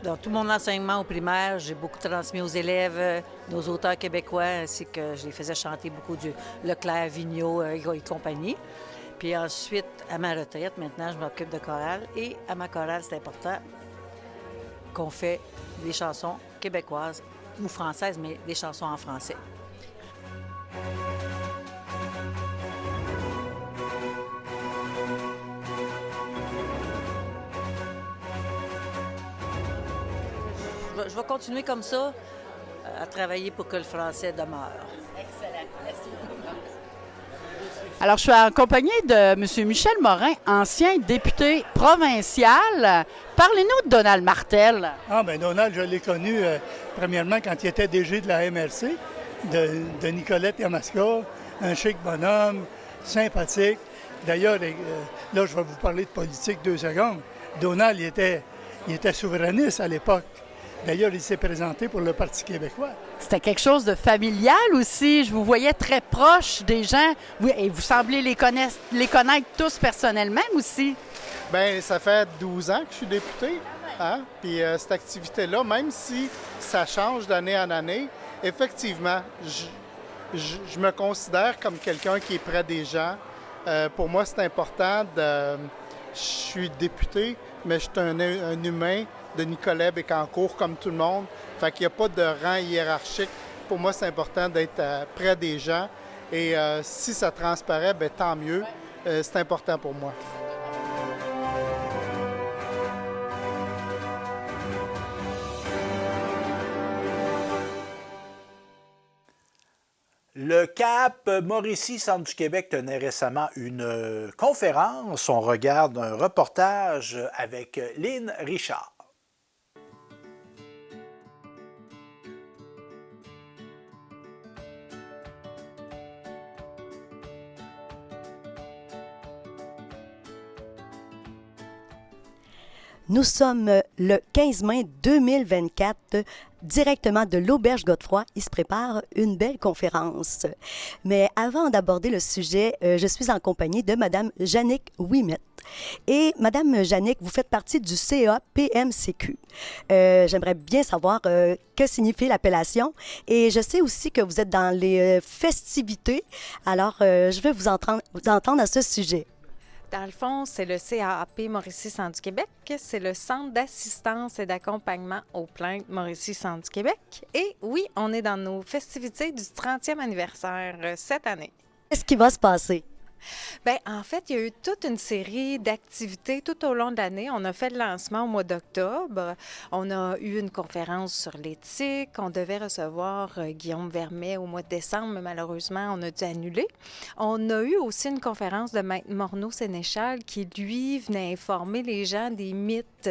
Dans tout mon enseignement au primaire, j'ai beaucoup transmis aux élèves nos auteurs québécois, ainsi que je les faisais chanter beaucoup du Leclerc, Vigneault et compagnie. Puis ensuite, à ma retraite, maintenant, je m'occupe de chorale. Et à ma chorale, c'est important qu'on fait des chansons québécoises ou françaises, mais des chansons en français. Je vais continuer comme ça, à travailler pour que le français demeure.
Excellent. Merci. Alors, je suis accompagnée de M. Michel Morin, ancien député provincial. Parlez-nous de Donald Martel.
Ah, bien, Donald, je l'ai connu premièrement quand il était DG de la MRC, de Nicolette Yamaska, un chic bonhomme, sympathique. D'ailleurs, là, je vais vous parler de politique 2 secondes. Donald, il était souverainiste à l'époque. D'ailleurs, il s'est présenté pour le Parti québécois.
C'était quelque chose de familial aussi. Je vous voyais très proche des gens. Et vous semblez les connaître tous personnellement aussi.
Bien, ça fait 12 ans que je suis député. Hein? Puis cette activité-là, même si ça change d'année en année, effectivement, je me considère comme quelqu'un qui est près des gens. Pour moi, c'est important de... Je suis député, mais je suis un humain de Nicolet-Bécancour comme tout le monde. Fait qu'il n'y a pas de rang hiérarchique. Pour moi, c'est important d'être près des gens. Et si ça transparaît, bien, tant mieux. C'est important pour moi.
Le CAP Mauricie Centre du Québec tenait récemment une conférence. On regarde un reportage avec Lynn Richard.
Nous sommes le 15 mai 2024, directement de l'Auberge Godefroy. Il se prépare une belle conférence. Mais avant d'aborder le sujet, je suis en compagnie de Mme Jannick Ouimet. Et Mme Jannick, vous faites partie du CA PMCQ. J'aimerais bien savoir que signifie l'appellation. Et je sais aussi que vous êtes dans les festivités. Alors, je vais vous entendre à ce sujet.
Dans le fond, c'est le CAAP Mauricie Centre du Québec. C'est le Centre d'assistance et d'accompagnement aux plaintes Mauricie Centre du Québec. Et oui, on est dans nos festivités du 30e anniversaire cette année.
Qu'est-ce qui va se passer?
Bien, en fait, il y a eu toute une série d'activités tout au long de l'année. On a fait le lancement au mois d'octobre. On a eu une conférence sur l'éthique. On devait recevoir Guillaume Vermet au mois de décembre, mais malheureusement, on a dû annuler. On a eu aussi une conférence de Maître Morneau-Sénéchal qui, lui, venait informer les gens des mythes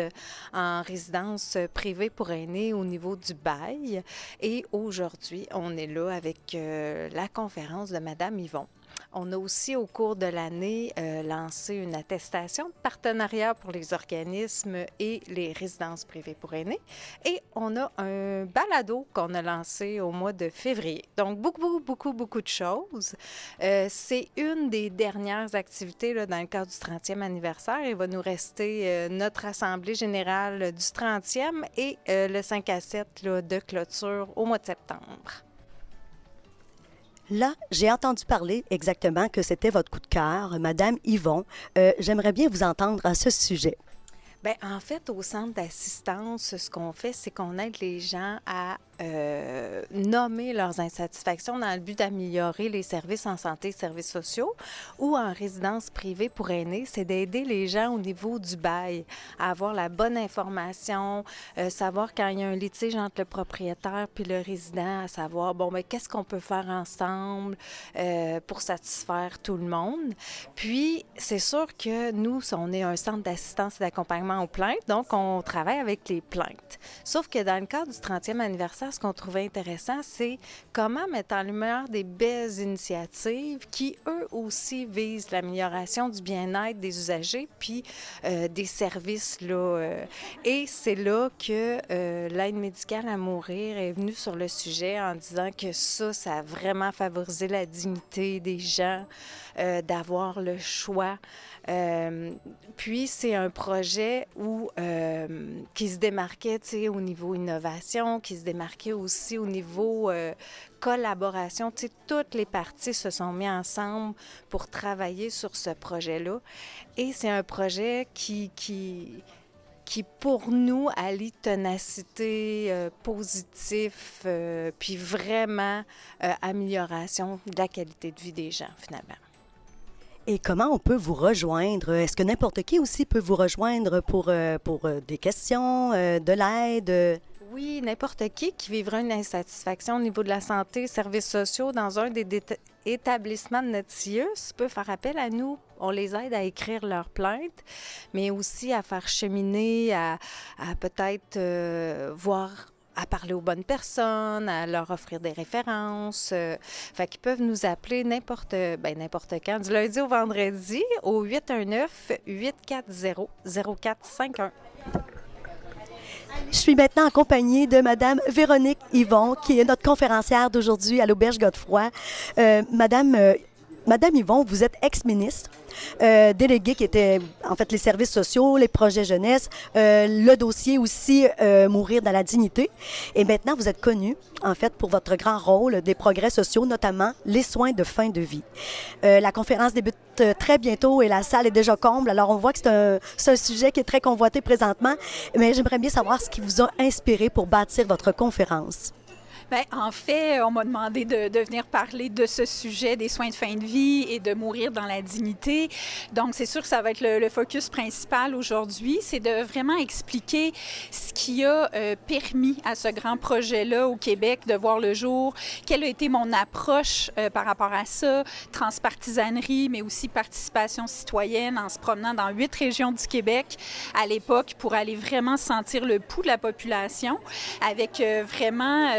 en résidence privée pour aînés au niveau du bail. Et aujourd'hui, on est là avec la conférence de Mme Yvon. On a aussi, au cours de l'année, lancé une attestation de partenariat pour les organismes et les résidences privées pour aînés. Et on a un balado qu'on a lancé au mois de février. Donc, beaucoup de choses. C'est une des dernières activités là, dans le cadre du 30e anniversaire. Il va nous rester notre Assemblée générale du 30e et le 5 à 7 là, de clôture au mois de septembre.
Là, j'ai entendu parler exactement que c'était votre coup de cœur, Madame Yvon. J'aimerais bien vous entendre à ce sujet.
Bien, en fait, au centre d'assistance, ce qu'on fait, c'est qu'on aide les gens à nommer leurs insatisfactions dans le but d'améliorer les services en santé et services sociaux ou en résidence privée pour aînés. C'est d'aider les gens au niveau du bail à avoir la bonne information, savoir quand il y a un litige entre le propriétaire puis le résident, à savoir, bon, bien, qu'est-ce qu'on peut faire ensemble pour satisfaire tout le monde. Puis, c'est sûr que nous, on est un centre d'assistance et d'accompagnement aux plaintes, donc on travaille avec les plaintes. Sauf que dans le cadre du 30e anniversaire
ce qu'on trouvait intéressant, c'est comment mettre en lumière des belles initiatives qui, eux aussi, visent l'amélioration du bien-être des usagers puis des services. Et c'est là que l'aide médicale à mourir est venue sur le sujet en disant que ça a vraiment favorisé la dignité des gens, d'avoir le choix. Puis, c'est un projet qui se démarquait au niveau innovation, qui se démarquait aussi au niveau collaboration. Toutes les parties se sont mises ensemble pour travailler sur ce projet-là. Et c'est un projet qui pour nous, allie ténacité, positif, puis vraiment amélioration de la qualité de vie des gens, finalement.
Et comment on peut vous rejoindre? Est-ce que n'importe qui aussi peut vous rejoindre pour des questions, de l'aide?
Oui, n'importe qui vivra une insatisfaction au niveau de la santé, services sociaux dans un des établissements de notre CIUS peut faire appel à nous. On les aide à écrire leur plainte, mais aussi à faire cheminer, à peut-être à parler aux bonnes personnes, à leur offrir des références. Fait qu'ils peuvent nous appeler n'importe quand, du lundi au vendredi, au 819-840-0451.
Je suis maintenant accompagnée de Mme Véronique Yvon, qui est notre conférencière d'aujourd'hui à l'Auberge Godefroy. Madame Yvon, vous êtes ex-ministre, déléguée qui était en fait les services sociaux, les projets jeunesse, le dossier aussi Mourir dans la dignité. Et maintenant, vous êtes connue en fait pour votre grand rôle des progrès sociaux, notamment les soins de fin de vie. La conférence débute très bientôt et la salle est déjà comble. Alors, on voit que c'est un sujet qui est très convoité présentement, mais j'aimerais bien savoir ce qui vous a inspiré pour bâtir votre conférence.
Bien, en fait, on m'a demandé de venir parler de ce sujet des soins de fin de vie et de mourir dans la dignité. Donc, c'est sûr que ça va être le focus principal aujourd'hui, c'est de vraiment expliquer ce qui a permis à ce grand projet-là au Québec de voir le jour, quelle a été mon approche par rapport à ça, transpartisanerie, mais aussi participation citoyenne en se promenant dans 8 régions du Québec à l'époque pour aller vraiment sentir le pouls de la population avec vraiment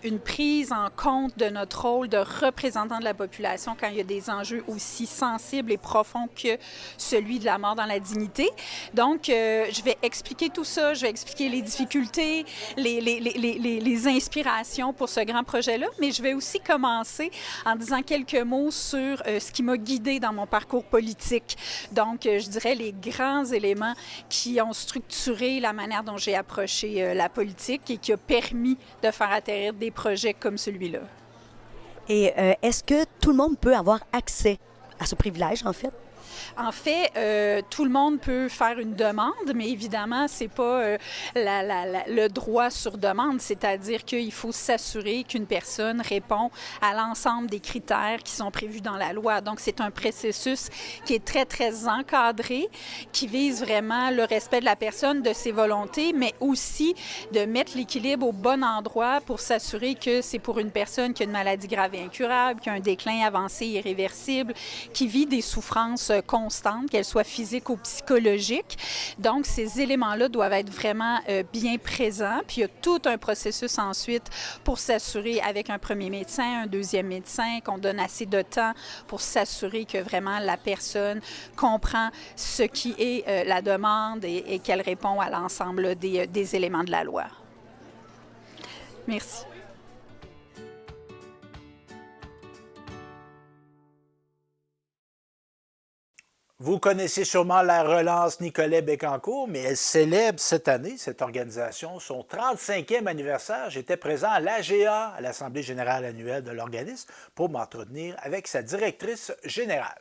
une prise en compte de notre rôle de représentant de la population quand il y a des enjeux aussi sensibles et profonds que celui de la mort dans la dignité. Donc, je vais expliquer tout ça, je vais expliquer les difficultés, les inspirations pour ce grand projet-là, mais je vais aussi commencer en disant quelques mots sur ce qui m'a guidée dans mon parcours politique. Donc, je dirais les grands éléments qui ont structuré la manière dont j'ai approché la politique et qui a permis de faire atterrir des projets comme celui-là.
Et est-ce que tout le monde peut avoir accès à ce privilège, en fait?
En fait, tout le monde peut faire une demande, mais évidemment, c'est pas le droit sur demande, c'est-à-dire qu'il faut s'assurer qu'une personne répond à l'ensemble des critères qui sont prévus dans la loi. Donc, c'est un processus qui est très, très encadré, qui vise vraiment le respect de la personne, de ses volontés, mais aussi de mettre l'équilibre au bon endroit pour s'assurer que c'est pour une personne qui a une maladie grave et incurable, qui a un déclin avancé irréversible, qui vit des souffrances constante, qu'elle soit physique ou psychologique. Donc, ces éléments-là doivent être vraiment bien présents. Puis, il y a tout un processus ensuite pour s'assurer avec un premier médecin, un deuxième médecin, qu'on donne assez de temps pour s'assurer que vraiment la personne comprend ce qui est la demande et qu'elle répond à l'ensemble des éléments de la loi. Merci.
Vous connaissez sûrement la relance Nicolet-Bécancour, mais elle célèbre cette année, cette organisation, son 35e anniversaire. J'étais présent à l'AGA, à l'Assemblée générale annuelle de l'organisme, pour m'entretenir avec sa directrice générale.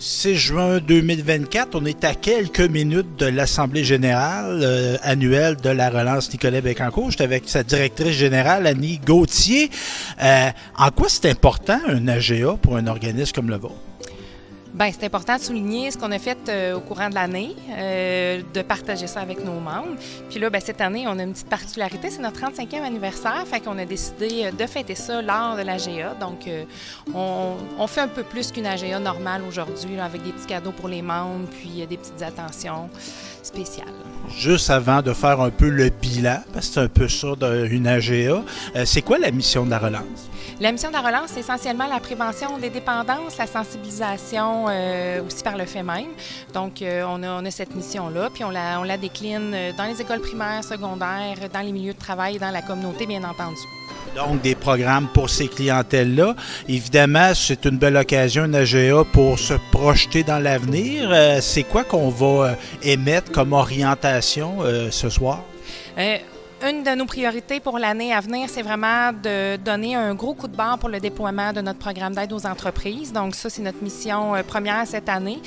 6 juin 2024, on est à quelques minutes de l'Assemblée générale annuelle de la relance Nicolet-Bécancour. J'étais avec sa directrice générale, Annie Gauthier. En quoi c'est important un AGA pour un organisme comme le vôtre?
Bien, c'est important de souligner ce qu'on a fait au courant de l'année, de partager ça avec nos membres. Puis là, cette année, on a une petite particularité, c'est notre 35e anniversaire, fait qu'on a décidé de fêter ça lors de l'AGA. Donc, on fait un peu plus qu'une AGA normale aujourd'hui, là, avec des petits cadeaux pour les membres, puis des petites attentions spéciales.
Juste avant de faire un peu le bilan, parce que c'est un peu ça d'une AGA, c'est quoi la mission de la relance?
La mission de la relance, c'est essentiellement la prévention des dépendances, la sensibilisation aussi par le fait même. Donc, on a cette mission-là, puis on la décline dans les écoles primaires, secondaires, dans les milieux de travail et dans la communauté, bien entendu.
Donc, des programmes pour ces clientèles-là. Évidemment, c'est une belle occasion, une AGA, pour se projeter dans l'avenir. C'est quoi qu'on va émettre comme orientation ce soir?
Une de nos priorités pour l'année à venir, c'est vraiment de donner un gros coup de barre pour le déploiement de notre programme d'aide aux entreprises. Donc ça, c'est notre mission première cette année.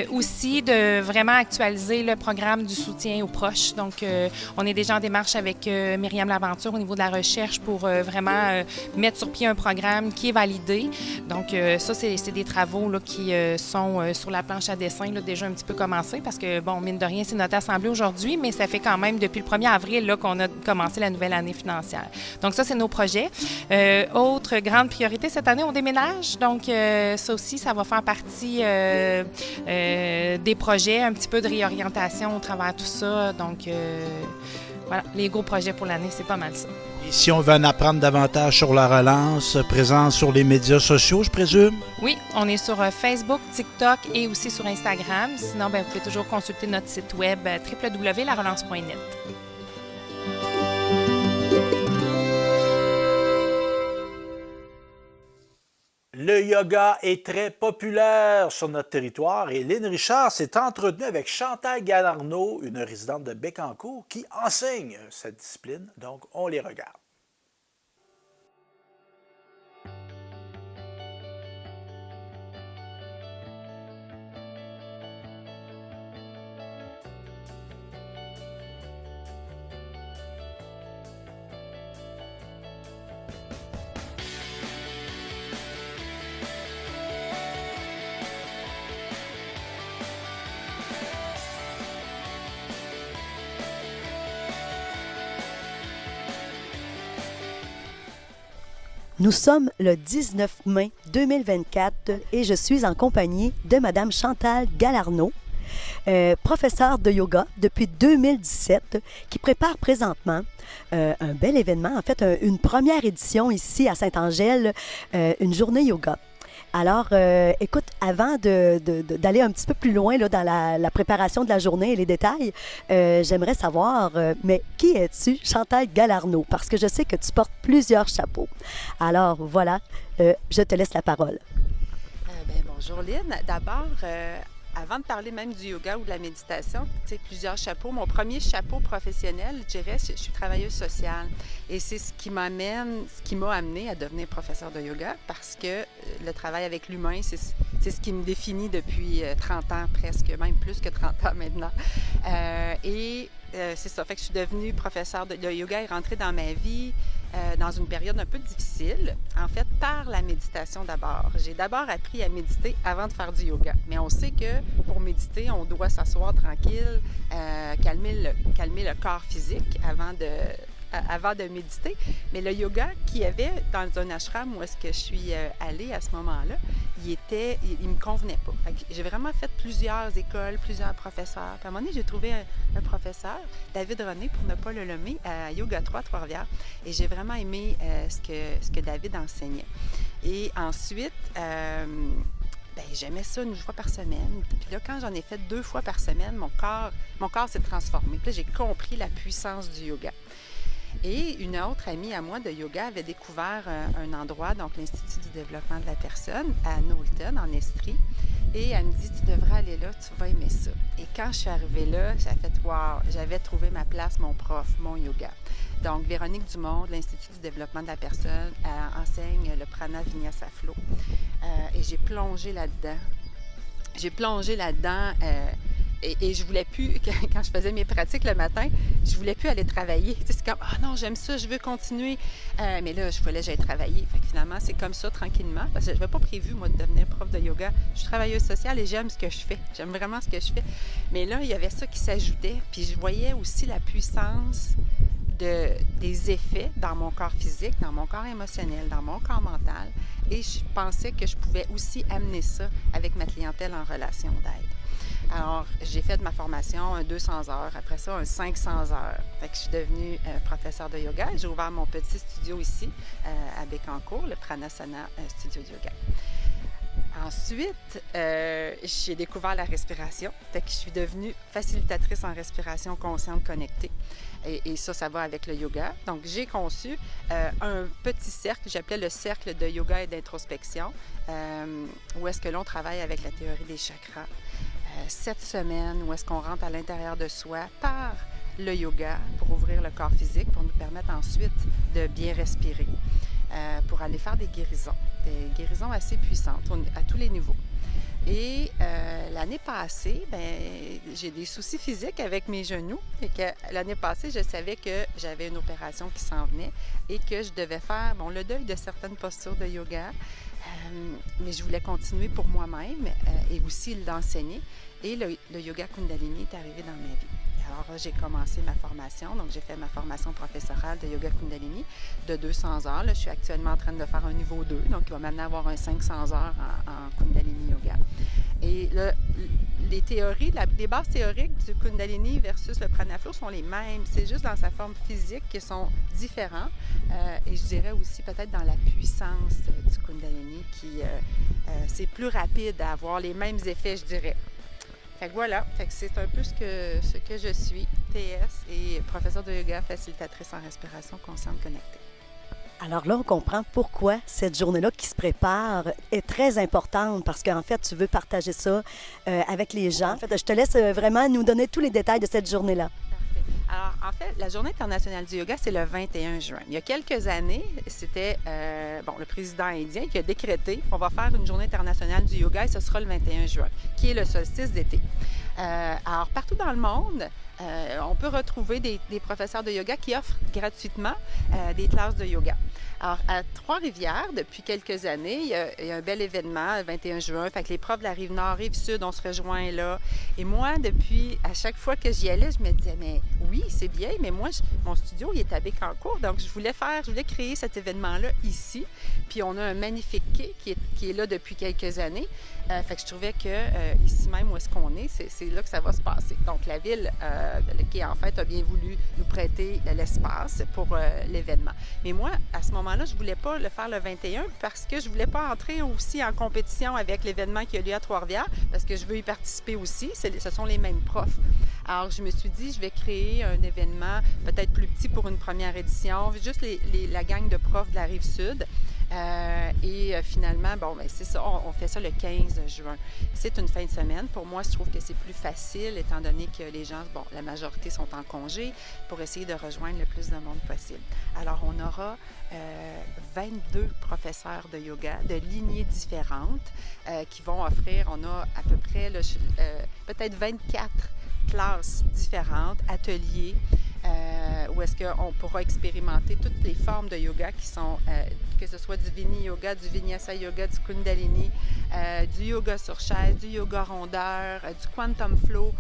Aussi, de vraiment actualiser le programme du soutien aux proches. Donc, on est déjà en démarche avec Myriam Laventure au niveau de la recherche pour vraiment mettre sur pied un programme qui est validé. Donc, ça, c'est des travaux là, qui sont sur la planche à dessin, là, déjà un petit peu commencés parce que, bon, mine de rien, c'est notre assemblée aujourd'hui, mais ça fait quand même depuis le 1er avril là, qu'on a commencer la nouvelle année financière. Donc ça, c'est nos projets. Autre grande priorité cette année, on déménage. Donc ça aussi, ça va faire partie des projets, un petit peu de réorientation au travers de tout ça. Donc voilà, les gros projets pour l'année, c'est pas mal ça.
Et si on veut en apprendre davantage sur la relance, présente sur les médias sociaux, je présume?
Oui, on est sur Facebook, TikTok et aussi sur Instagram. Sinon, vous pouvez toujours consulter notre site web www.larelance.net.
Le yoga est très populaire sur notre territoire et Lynn Richard s'est entretenue avec Chantal Galarneau, une résidente de Bécancour, qui enseigne cette discipline. Donc, on les regarde.
Nous sommes le 19 mai 2024 et je suis en compagnie de Mme Chantal Galarneau, professeure de yoga depuis 2017, qui prépare présentement un bel événement, en fait une première édition ici à Saint-Angèle, une journée yoga. Alors, écoute, avant d'aller un petit peu plus loin là, dans la préparation de la journée et les détails, j'aimerais savoir, mais qui es-tu, Chantal Galarneau? Parce que je sais que tu portes plusieurs chapeaux. Alors, voilà, je te laisse la parole.
Bonjour Lynn. D'abord, avant de parler même du yoga ou de la méditation, tu sais, plusieurs chapeaux. Mon premier chapeau professionnel, je dirais, je suis travailleuse sociale. Et c'est ce qui m'a amené à devenir professeure de yoga parce que le travail avec l'humain, c'est ce qui me définit depuis 30 ans, presque, même plus que 30 ans maintenant. C'est ça, fait que je suis devenue professeure de yoga et rentrée dans ma vie dans une période un peu difficile, en fait, par la méditation d'abord. J'ai d'abord appris à méditer avant de faire du yoga. Mais on sait que pour méditer, on doit s'asseoir tranquille, calmer le corps physique avant de méditer. Mais le yoga qu'il y avait dans un ashram où est-ce que je suis allée à ce moment-là, il me convenait pas. Fait que j'ai vraiment fait plusieurs écoles, plusieurs professeurs. Puis à un moment donné, j'ai trouvé un professeur, David René, pour ne pas le nommer, à Yoga 3 Trois-Rivières. Et j'ai vraiment aimé ce que David enseignait. Et ensuite, j'aimais ça 1 fois par semaine. Puis là, quand j'en ai fait 2 fois par semaine, mon corps s'est transformé. Puis là, j'ai compris la puissance du yoga. Et une autre amie à moi de yoga avait découvert un endroit, donc l'Institut du développement de la personne, à Knowlton, en Estrie. Et elle me dit, tu devrais aller là, tu vas aimer ça. Et quand je suis arrivée là, j'ai fait, wow, j'avais trouvé ma place, mon prof, mon yoga. Donc, Véronique Dumont, de l'Institut du développement de la personne, enseigne le prana vinyasa flow. Et j'ai plongé là-dedans. Et je voulais plus, quand je faisais mes pratiques le matin, je voulais plus aller travailler. C'est comme, ah non, j'aime ça, je veux continuer. Mais là, je voulais que j'aille travailler. Fait que finalement, c'est comme ça, tranquillement, parce que je n'avais pas prévu, moi, de devenir prof de yoga. Je suis travailleuse sociale et j'aime ce que je fais. J'aime vraiment ce que je fais. Mais là, il y avait ça qui s'ajoutait. Puis je voyais aussi la puissance des effets dans mon corps physique, dans mon corps émotionnel, dans mon corps mental. Et je pensais que je pouvais aussi amener ça avec ma clientèle en relation d'aide. Alors, j'ai fait ma formation un 200 heures, après ça un 500 heures. Fait que je suis devenue professeure de yoga. J'ai ouvert mon petit studio ici, à Bécancour, le Pranasana Studio de Yoga. Ensuite, j'ai découvert la respiration. Fait que je suis devenue facilitatrice en respiration consciente connectée. Et ça va avec le yoga. Donc, j'ai conçu un petit cercle, j'appelais le cercle de yoga et d'introspection, où est-ce que l'on travaille avec la théorie des chakras. 7 semaines où est-ce qu'on rentre à l'intérieur de soi par le yoga pour ouvrir le corps physique, pour nous permettre ensuite de bien respirer, pour aller faire des guérisons assez puissantes à tous les niveaux. Et l'année passée, j'ai des soucis physiques avec mes genoux et que l'année passée, je savais que j'avais une opération qui s'en venait et que je devais faire le deuil de certaines postures de yoga, mais je voulais continuer pour moi-même et aussi l'enseigner. Et le yoga Kundalini est arrivé dans ma vie. Alors, j'ai commencé ma formation. Donc, j'ai fait ma formation professorale de yoga Kundalini de 200 heures. Là, je suis actuellement en train de faire un niveau 2. Donc, il va maintenant avoir un 500 heures en Kundalini yoga. Et les théories, les bases théoriques du Kundalini versus le Pranaflow sont les mêmes. C'est juste dans sa forme physique qui sont différents. Et je dirais aussi peut-être dans la puissance du Kundalini qui, c'est plus rapide à avoir les mêmes effets, je dirais. Fait que voilà, c'est un peu ce que je suis, TS et professeure de yoga, facilitatrice en respiration consciente connectée.
Alors là, on comprend pourquoi cette journée-là qui se prépare est très importante parce qu'en fait, tu veux partager ça avec les gens. En fait, je te laisse vraiment nous donner tous les détails de cette journée-là.
Alors, en fait, la Journée internationale du yoga, c'est le 21 juin. Il y a quelques années, c'était le président indien qui a décrété on va faire une Journée internationale du yoga et ce sera le 21 juin, qui est le solstice d'été. Alors, partout dans le monde, on peut retrouver des professeurs de yoga qui offrent gratuitement des classes de yoga. Alors, à Trois-Rivières, depuis quelques années, il y a un bel événement, le 21 juin. Fait que les profs de la Rive-Nord, Rive-Sud, on se rejoint là. Et moi, à chaque fois que j'y allais, je me disais, mais oui, c'est bien, mais moi, mon studio, il est à Bécancour. Donc, je voulais créer cet événement-là ici. Puis, on a un magnifique quai qui est là depuis quelques années. Fait que je trouvais que ici même où est-ce qu'on est, c'est là que ça va se passer. Donc, la ville, le quai, en fait, a bien voulu nous prêter l'espace pour l'événement. Mais moi, à ce moment-là, je ne voulais pas le faire le 21 parce que je ne voulais pas entrer aussi en compétition avec l'événement qui a lieu à Trois-Rivières parce que je veux y participer aussi. Ce sont les mêmes profs. Alors, je me suis dit, je vais créer un événement peut-être plus petit pour une première édition, juste la gang de profs de la Rive-Sud. Finalement, c'est ça, on fait ça le 15 juin. C'est une fin de semaine. Pour moi, je trouve que c'est plus facile, étant donné que les gens, la majorité sont en congé, pour essayer de rejoindre le plus de monde possible. Alors, on aura 22 professeurs de yoga de lignées différentes qui vont offrir, on a à peu près peut-être 24 classes différentes, ateliers, où est-ce qu'on pourra expérimenter toutes les formes de yoga qui sont, que ce soit du Vini Yoga, du Vinyasa Yoga, du Kundalini, du yoga sur chaise, du yoga rondeur, du Quantum Flow.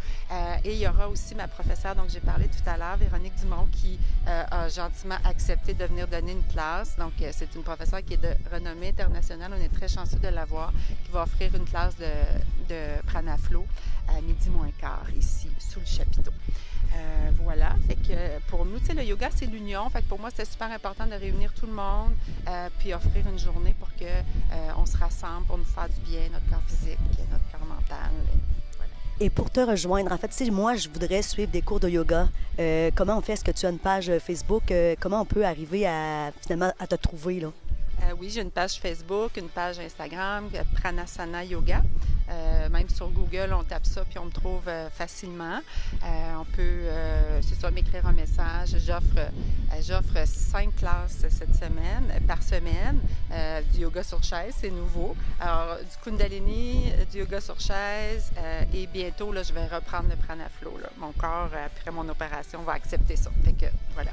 Et il y aura aussi ma professeure, donc j'ai parlé tout à l'heure, Véronique Dumont, qui a gentiment accepté de venir donner une classe. Donc, c'est une professeure qui est de renommée internationale. On est très chanceux de l'avoir, qui va offrir une classe de Pranaflow à 12:15 ici, sous le chapiteau. Voilà, fait que pour nous, tu sais, le yoga, c'est l'union. Fait que pour moi, c'était super important de réunir tout le monde puis offrir une journée pour qu'on se rassemble pour nous faire du bien, notre corps physique, notre corps mental. Voilà.
Et pour te rejoindre, en fait, si moi, je voudrais suivre des cours de yoga, comment on fait? Est-ce que tu as une page Facebook? Comment on peut arriver finalement à te trouver, là?
Oui, j'ai une page Facebook, une page Instagram, Pranasana Yoga. Même sur Google, on tape ça puis on me trouve facilement. On peut, c'est ça, m'écrire un message. J'offre 5 classes par semaine. Du yoga sur chaise, c'est nouveau. Alors, du Kundalini, du yoga sur chaise et bientôt, là, je vais reprendre le Pranaflow. Là. Mon corps, après mon opération, va accepter ça. Fait que, voilà.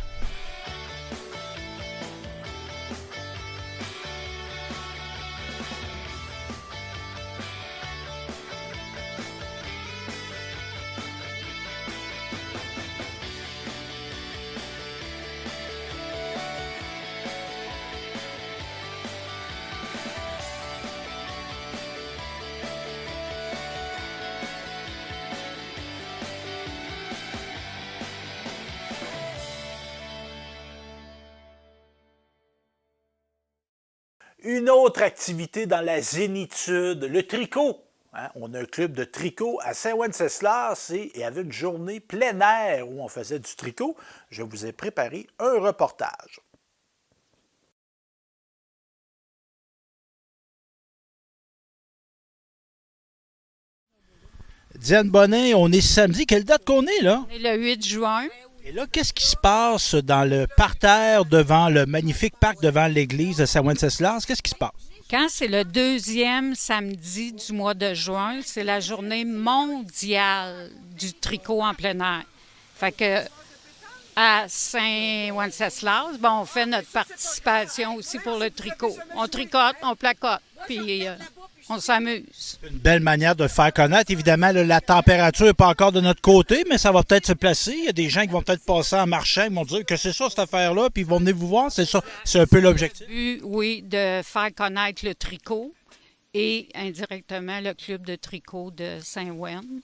Une autre activité dans la zénitude, le tricot. Hein? On a un club de tricot à Saint-Wenceslas et il y avait une journée plein air où on faisait du tricot. Je vous ai préparé un reportage. Diane Bonnet, on est samedi. Quelle date qu'on est, là?
On est le 8 juin.
Et là, qu'est-ce qui se passe dans le parterre devant le magnifique parc devant l'église de Saint-Wenceslas? Qu'est-ce qui se passe?
Quand c'est le 2e samedi du mois de juin, c'est la journée mondiale du tricot en plein air. Fait que à Saint-Wenceslas, on fait notre participation aussi pour le tricot. On tricote, on placote, puis on s'amuse.
Une belle manière de le faire connaître. Évidemment, là, la température n'est pas encore de notre côté, mais ça va peut-être se placer. Il y a des gens qui vont peut-être passer en marchant, ils vont dire que c'est ça, cette affaire-là, puis ils vont venir vous voir. C'est ça, c'est un peu l'objectif.
Oui, de faire connaître le tricot et indirectement le club de tricot de Saint-Wen,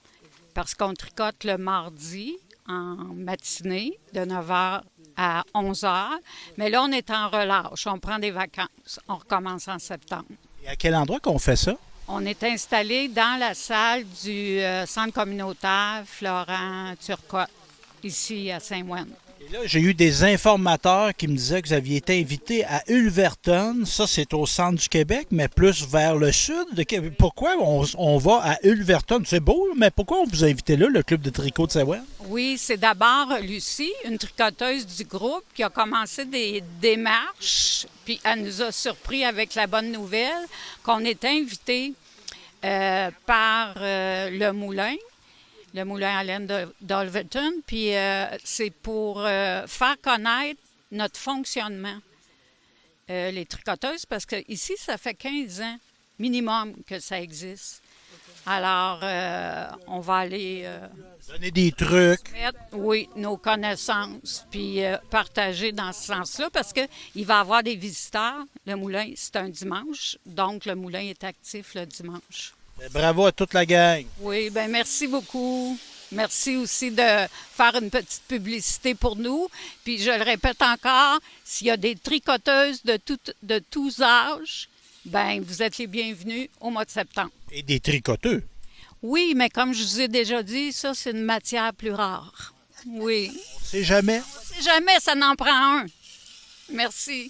parce qu'on tricote le mardi en matinée de 9h à 11h. Mais là, on est en relâche. On prend des vacances. On recommence en septembre.
Et à quel endroit qu'on fait ça?
On est installé dans la salle du centre communautaire Florent Turcotte, ici à Saint-Ouen.
Et là, j'ai eu des informateurs qui me disaient que vous aviez été invité à Ulverton. Ça, c'est au centre du Québec, mais plus vers le sud de Québec. Pourquoi on va à Ulverton? C'est beau, mais pourquoi on vous a invité là, le club de tricot de Saint-Ouen?
Oui, c'est d'abord Lucie, une tricoteuse du groupe, qui a commencé des démarches, puis elle nous a surpris avec la bonne nouvelle qu'on est invité par le moulin à laine d'Ulverton, puis c'est pour faire connaître notre fonctionnement, les tricoteuses, parce que ici ça fait 15 ans minimum que ça existe. Alors, on va aller...
donner des trucs.
Oui, nos connaissances, puis partager dans ce sens-là, parce qu'il va y avoir des visiteurs. Le moulin, c'est un dimanche, donc le moulin est actif le dimanche.
Bravo à toute la gang.
Oui, bien merci beaucoup. Merci aussi de faire une petite publicité pour nous. Puis je le répète encore, s'il y a des tricoteuses de tous âges, bien, vous êtes les bienvenus au mois de septembre.
Et des tricoteux.
Oui, mais comme je vous ai déjà dit, ça, c'est une matière plus rare. Oui.
On sait jamais.
On sait jamais, ça n'en prend un. Merci.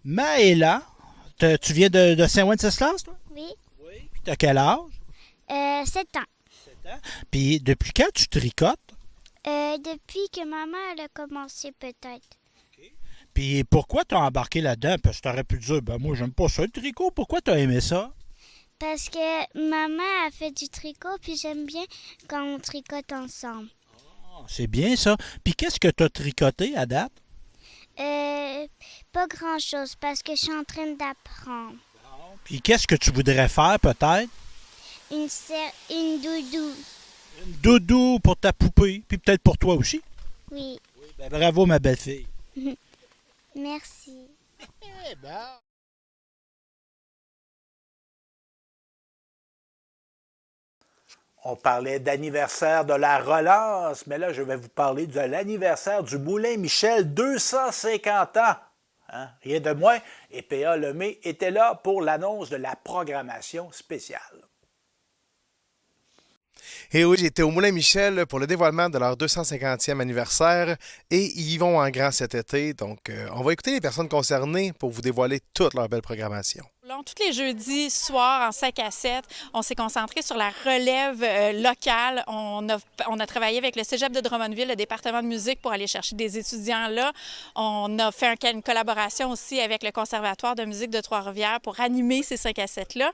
Maëla, tu viens de Saint-Wenceslas, toi?
Oui.
Puis t'as quel âge?
7 ans.
7 ans. Puis depuis quand tu tricotes?
Depuis que maman elle a commencé peut-être.
Puis pourquoi t'as embarqué là-dedans? Parce que t'aurais pu dire, ben moi j'aime pas ça le tricot. Pourquoi t'as aimé ça?
Parce que maman a fait du tricot, puis j'aime bien quand on tricote ensemble.
Oh, c'est bien ça. Puis qu'est-ce que t'as tricoté à date?
Pas grand-chose, parce que je suis en train d'apprendre.
Puis qu'est-ce que tu voudrais faire peut-être?
Une doudou.
Une doudou pour ta poupée, puis peut-être pour toi aussi.
Oui.
Ben, bravo ma belle-fille.
Merci.
On parlait d'anniversaire de la relance, mais là, je vais vous parler de l'anniversaire du Moulin Michel, 250 ans. Hein? Rien de moins. Et P.A. Lemay était là pour l'annonce de la programmation spéciale.
Et oui, j'étais au Moulin Michel pour le dévoilement de leur 250e anniversaire et ils y vont en grand cet été. Donc, on va écouter les personnes concernées pour vous dévoiler toute leur belle programmation.
Tous les jeudis soirs en 5 à 7, on s'est concentré sur la relève locale. On a travaillé avec le Cégep de Drummondville, le département de musique, pour aller chercher des étudiants là. On a fait une collaboration aussi avec le Conservatoire de musique de Trois-Rivières pour animer ces 5 à 7-là.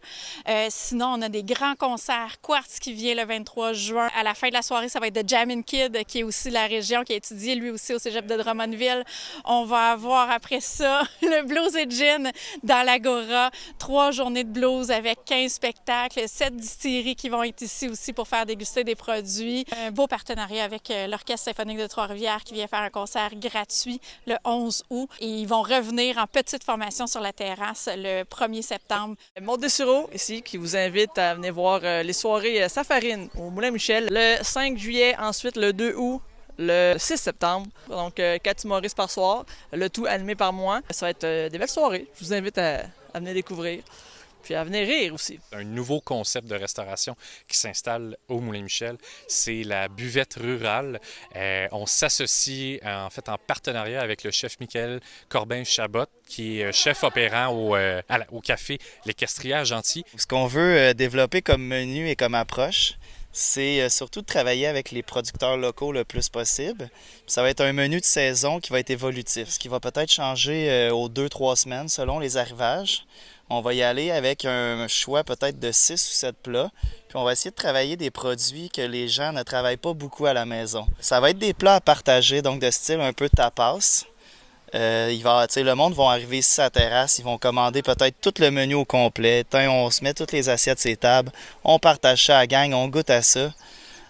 Sinon, on a des grands concerts. Quartz qui vient le 23 juin. À la fin de la soirée, ça va être The Jammin' Kid, qui est aussi de la région, qui a étudié lui aussi au Cégep de Drummondville. On va avoir après ça le Blues et Gin dans l'Agora. 3 journées de blues avec 15 spectacles, 7 distilleries qui vont être ici aussi pour faire déguster des produits. Un beau partenariat avec l'Orchestre symphonique de Trois-Rivières qui vient faire un concert gratuit le 11 août. Et ils vont revenir en petite formation sur la terrasse le 1er septembre.
Maud Dessureau, ici, qui vous invite à venir voir les soirées Safarine au Moulin Michel le 5 juillet, ensuite le 2 août. Le 6 septembre, donc 4 humoristes par soir, le tout animé par moi. Ça va être des belles soirées. Je vous invite à venir découvrir, puis à venir rire aussi.
Un nouveau concept de restauration qui s'installe au Moulin Michel, c'est la buvette rurale. On s'associe en fait en partenariat avec le chef Michael Corbin-Chabot, qui est chef opérant au café L'Équestrière Gentil.
Ce qu'on veut développer comme menu et comme approche, c'est surtout de travailler avec les producteurs locaux le plus possible. Ça va être un menu de saison qui va être évolutif, ce qui va peut-être changer aux 2-3 semaines selon les arrivages. On va y aller avec un choix peut-être de 6 ou 7 plats. Puis on va essayer de travailler des produits que les gens ne travaillent pas beaucoup à la maison. Ça va être des plats à partager, donc de style un peu tapas. Le monde va arriver ici à la terrasse, ils vont commander peut-être tout le menu au complet. On se met toutes les assiettes sur les tables, on partage ça à la gang, on goûte à ça.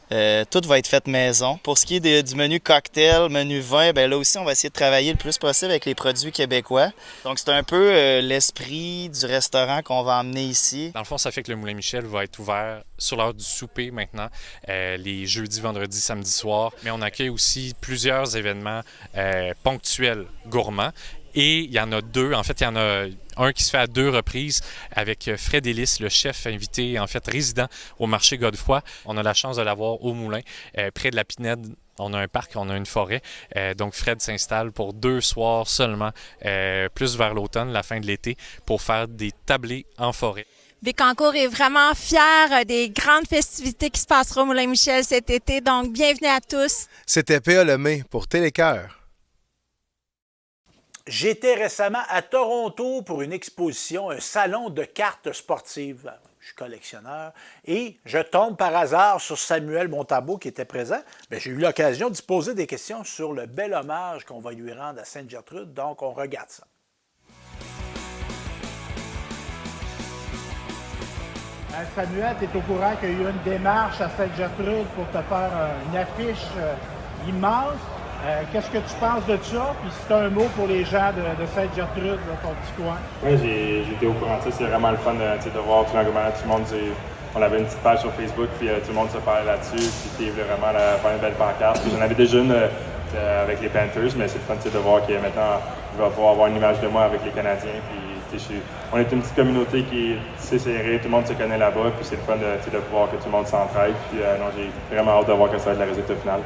Tout va être fait maison. Pour ce qui est du menu cocktail, menu vin, ben là aussi, on va essayer de travailler le plus possible avec les produits québécois. Donc, c'est un peu l'esprit du restaurant qu'on va emmener ici.
Dans le fond, ça fait que le Moulin Michel va être ouvert sur l'heure du souper maintenant, les jeudis, vendredis, samedis soirs. Mais on accueille aussi plusieurs événements ponctuels gourmands. Et il y en a 2. En fait, il y en a un qui se fait à 2 reprises avec Fred Ellis, le chef invité, en fait résident au marché Godefroy. On a la chance de l'avoir au Moulin, près de la Pinède. On a un parc, on a une forêt. Donc, Fred s'installe pour 2 soirs seulement, plus vers l'automne, la fin de l'été, pour faire des tablés en forêt.
Bécancour est vraiment fier des grandes festivités qui se passeront au Moulin Michel cet été. Donc, bienvenue à tous.
C'était P.A. Lemay pour Télécœur.
J'étais récemment à Toronto pour une exposition, un salon de cartes sportives. Je suis collectionneur et je tombe par hasard sur Samuel Montambeau qui était présent. Bien, j'ai eu l'occasion d'y poser des questions sur le bel hommage qu'on va lui rendre à Sainte-Gertrude. Donc, on regarde ça.
Samuel, tu es au courant qu'il y a eu une démarche à Sainte-Gertrude pour te faire une affiche immense. Qu'est-ce que tu penses de ça? Puis si tu as un mot pour les gens de Sainte-Gertrude, ton petit coin.
Oui, j'étais au courant de ça. C'est vraiment le fun de voir tout l'engouement. Tout le monde, on avait une petite page sur Facebook, puis tout le monde se parlait là-dessus. Puis il voulait vraiment faire une belle pancarte. Puis j'en avais déjà une avec les Panthers, mais c'est le fun de voir que maintenant, je vais pouvoir avoir une image de moi avec les Canadiens. Puis on est une petite communauté qui est assez serrée. Tout le monde se connaît là-bas. Puis c'est le fun de voir que tout le monde s'entraide. Puis non, j'ai vraiment hâte de voir que ça va être le résultat final.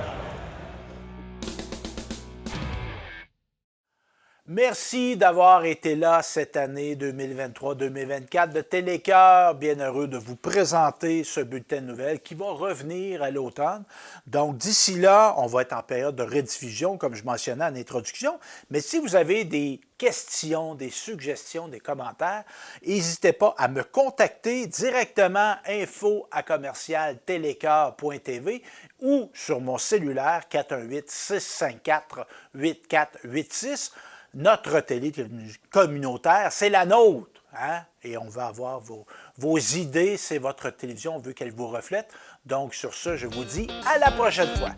Merci d'avoir été là cette année 2023-2024 de Télécœur. Bien heureux de vous présenter ce bulletin de nouvelles qui va revenir à l'automne. Donc, d'ici là, on va être en période de rediffusion, comme je mentionnais en introduction. Mais si vous avez des questions, des suggestions, des commentaires, n'hésitez pas à me contacter directement info@télécœur.tv ou sur mon cellulaire 418-654-8486. Notre télé communautaire, c'est la nôtre. Hein? Et on va avoir vos idées. C'est votre télévision, on veut qu'elle vous reflète. Donc, sur ce, je vous dis à la prochaine fois.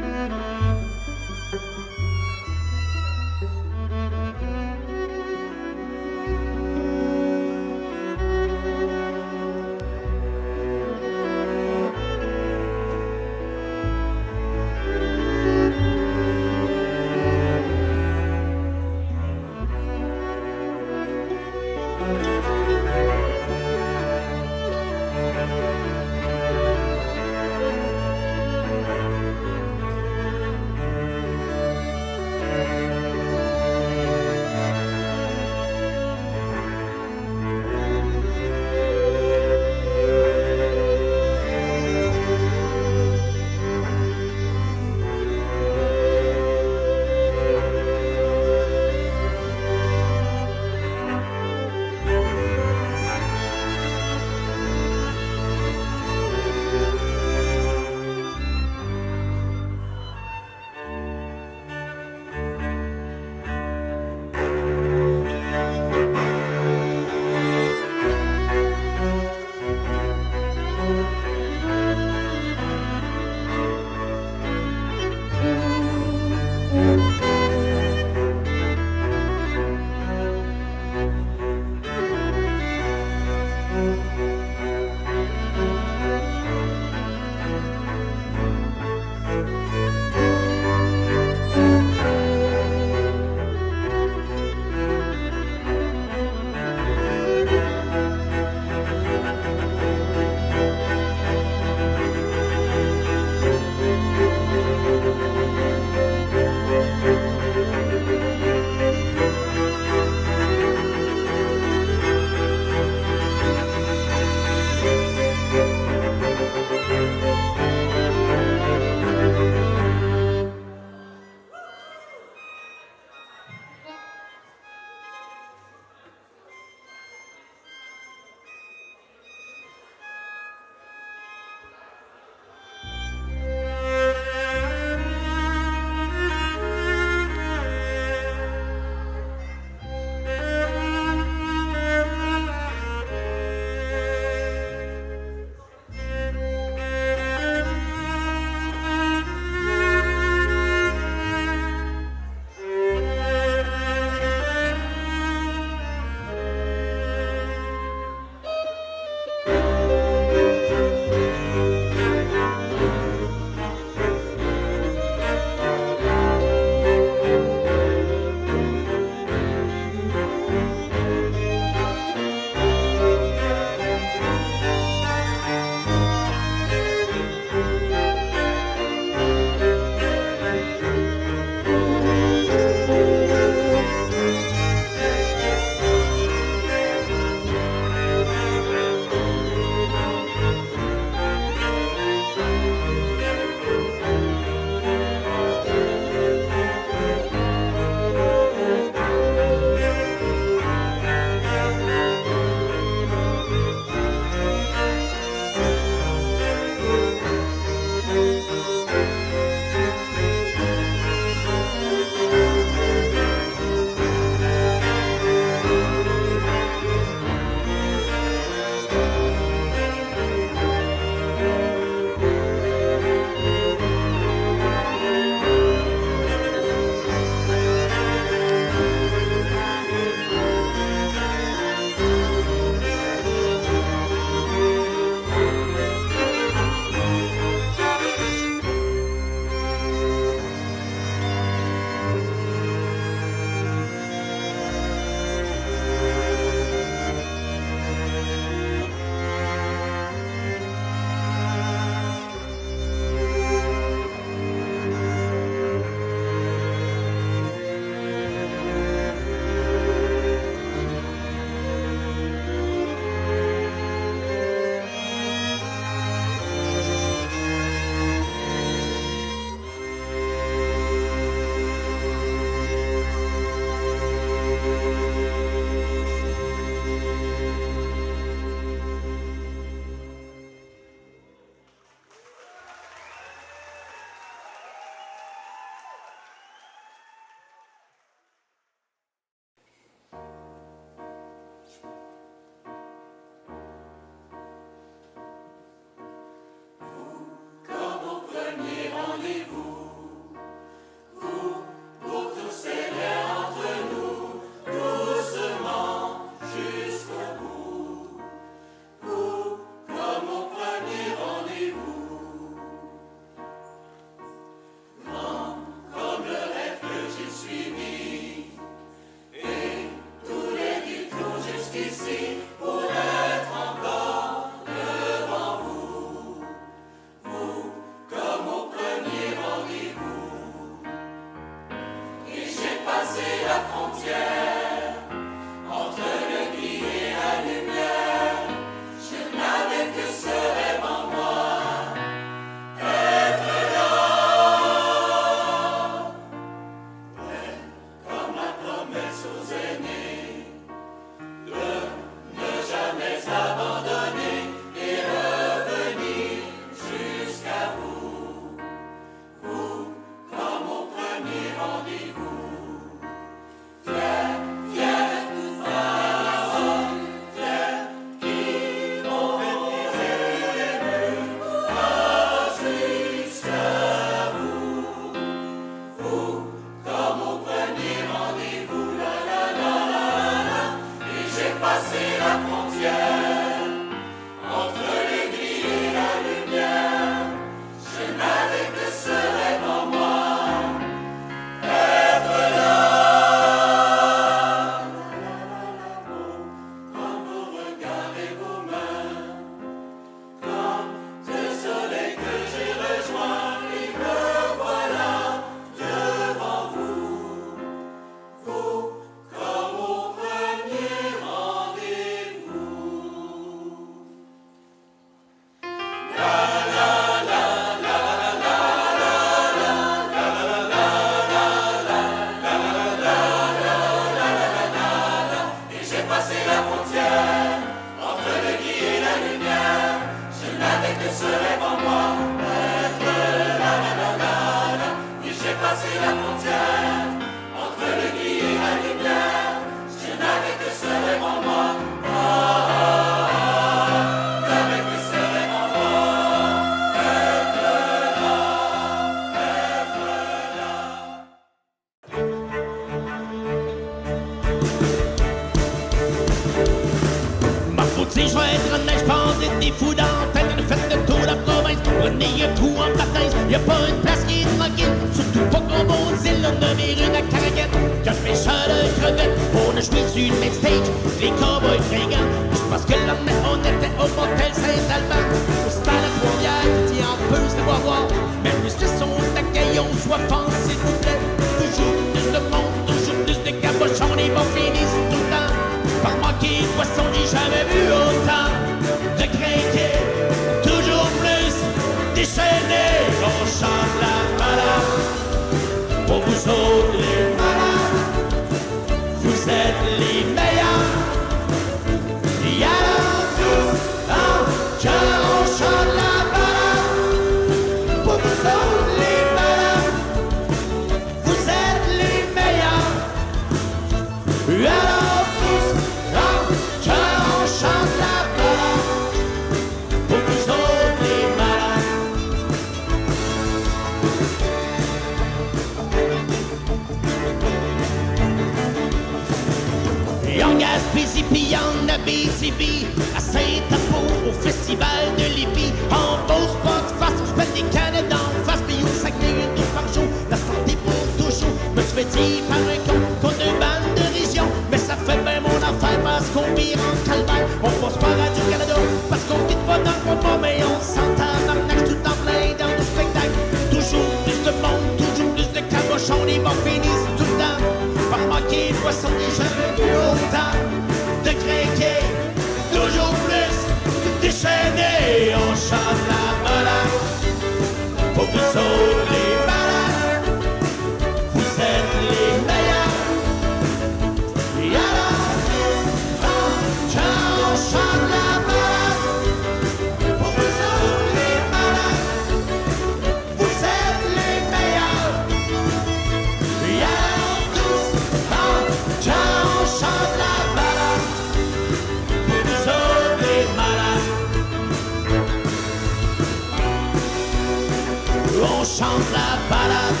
chante la balade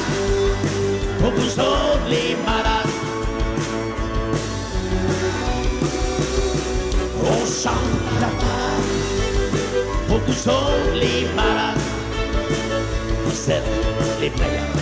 pour vous autres les malades. On chante la balade pour vous autres les malades. Vous êtes les meilleurs.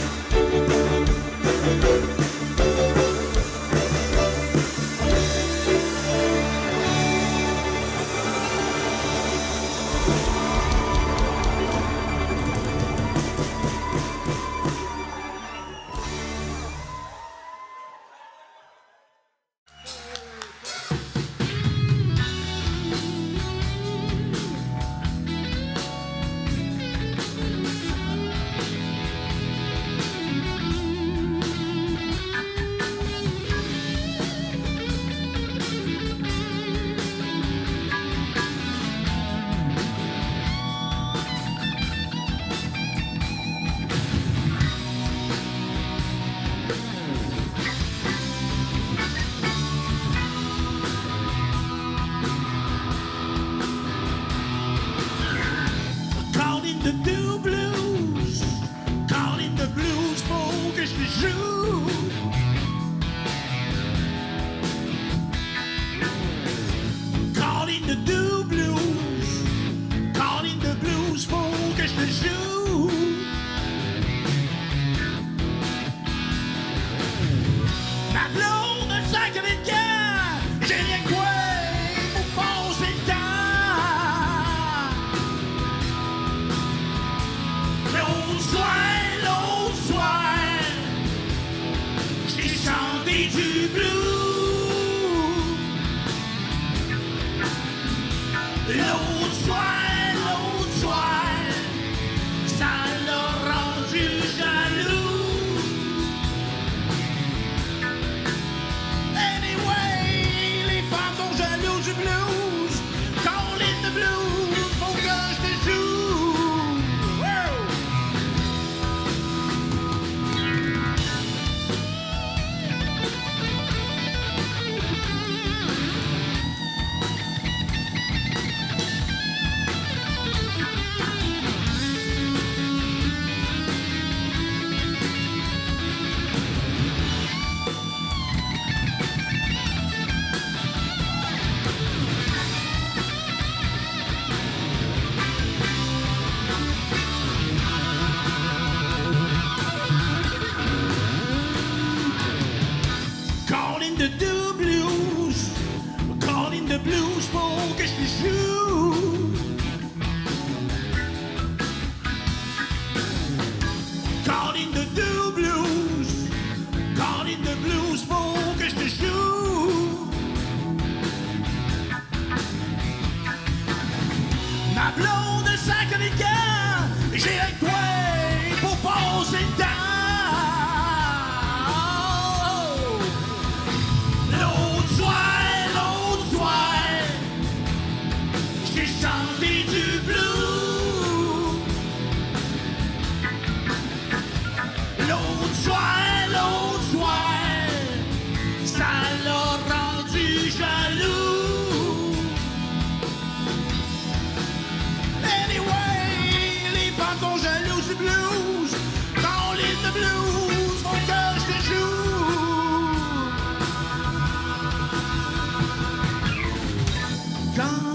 Quand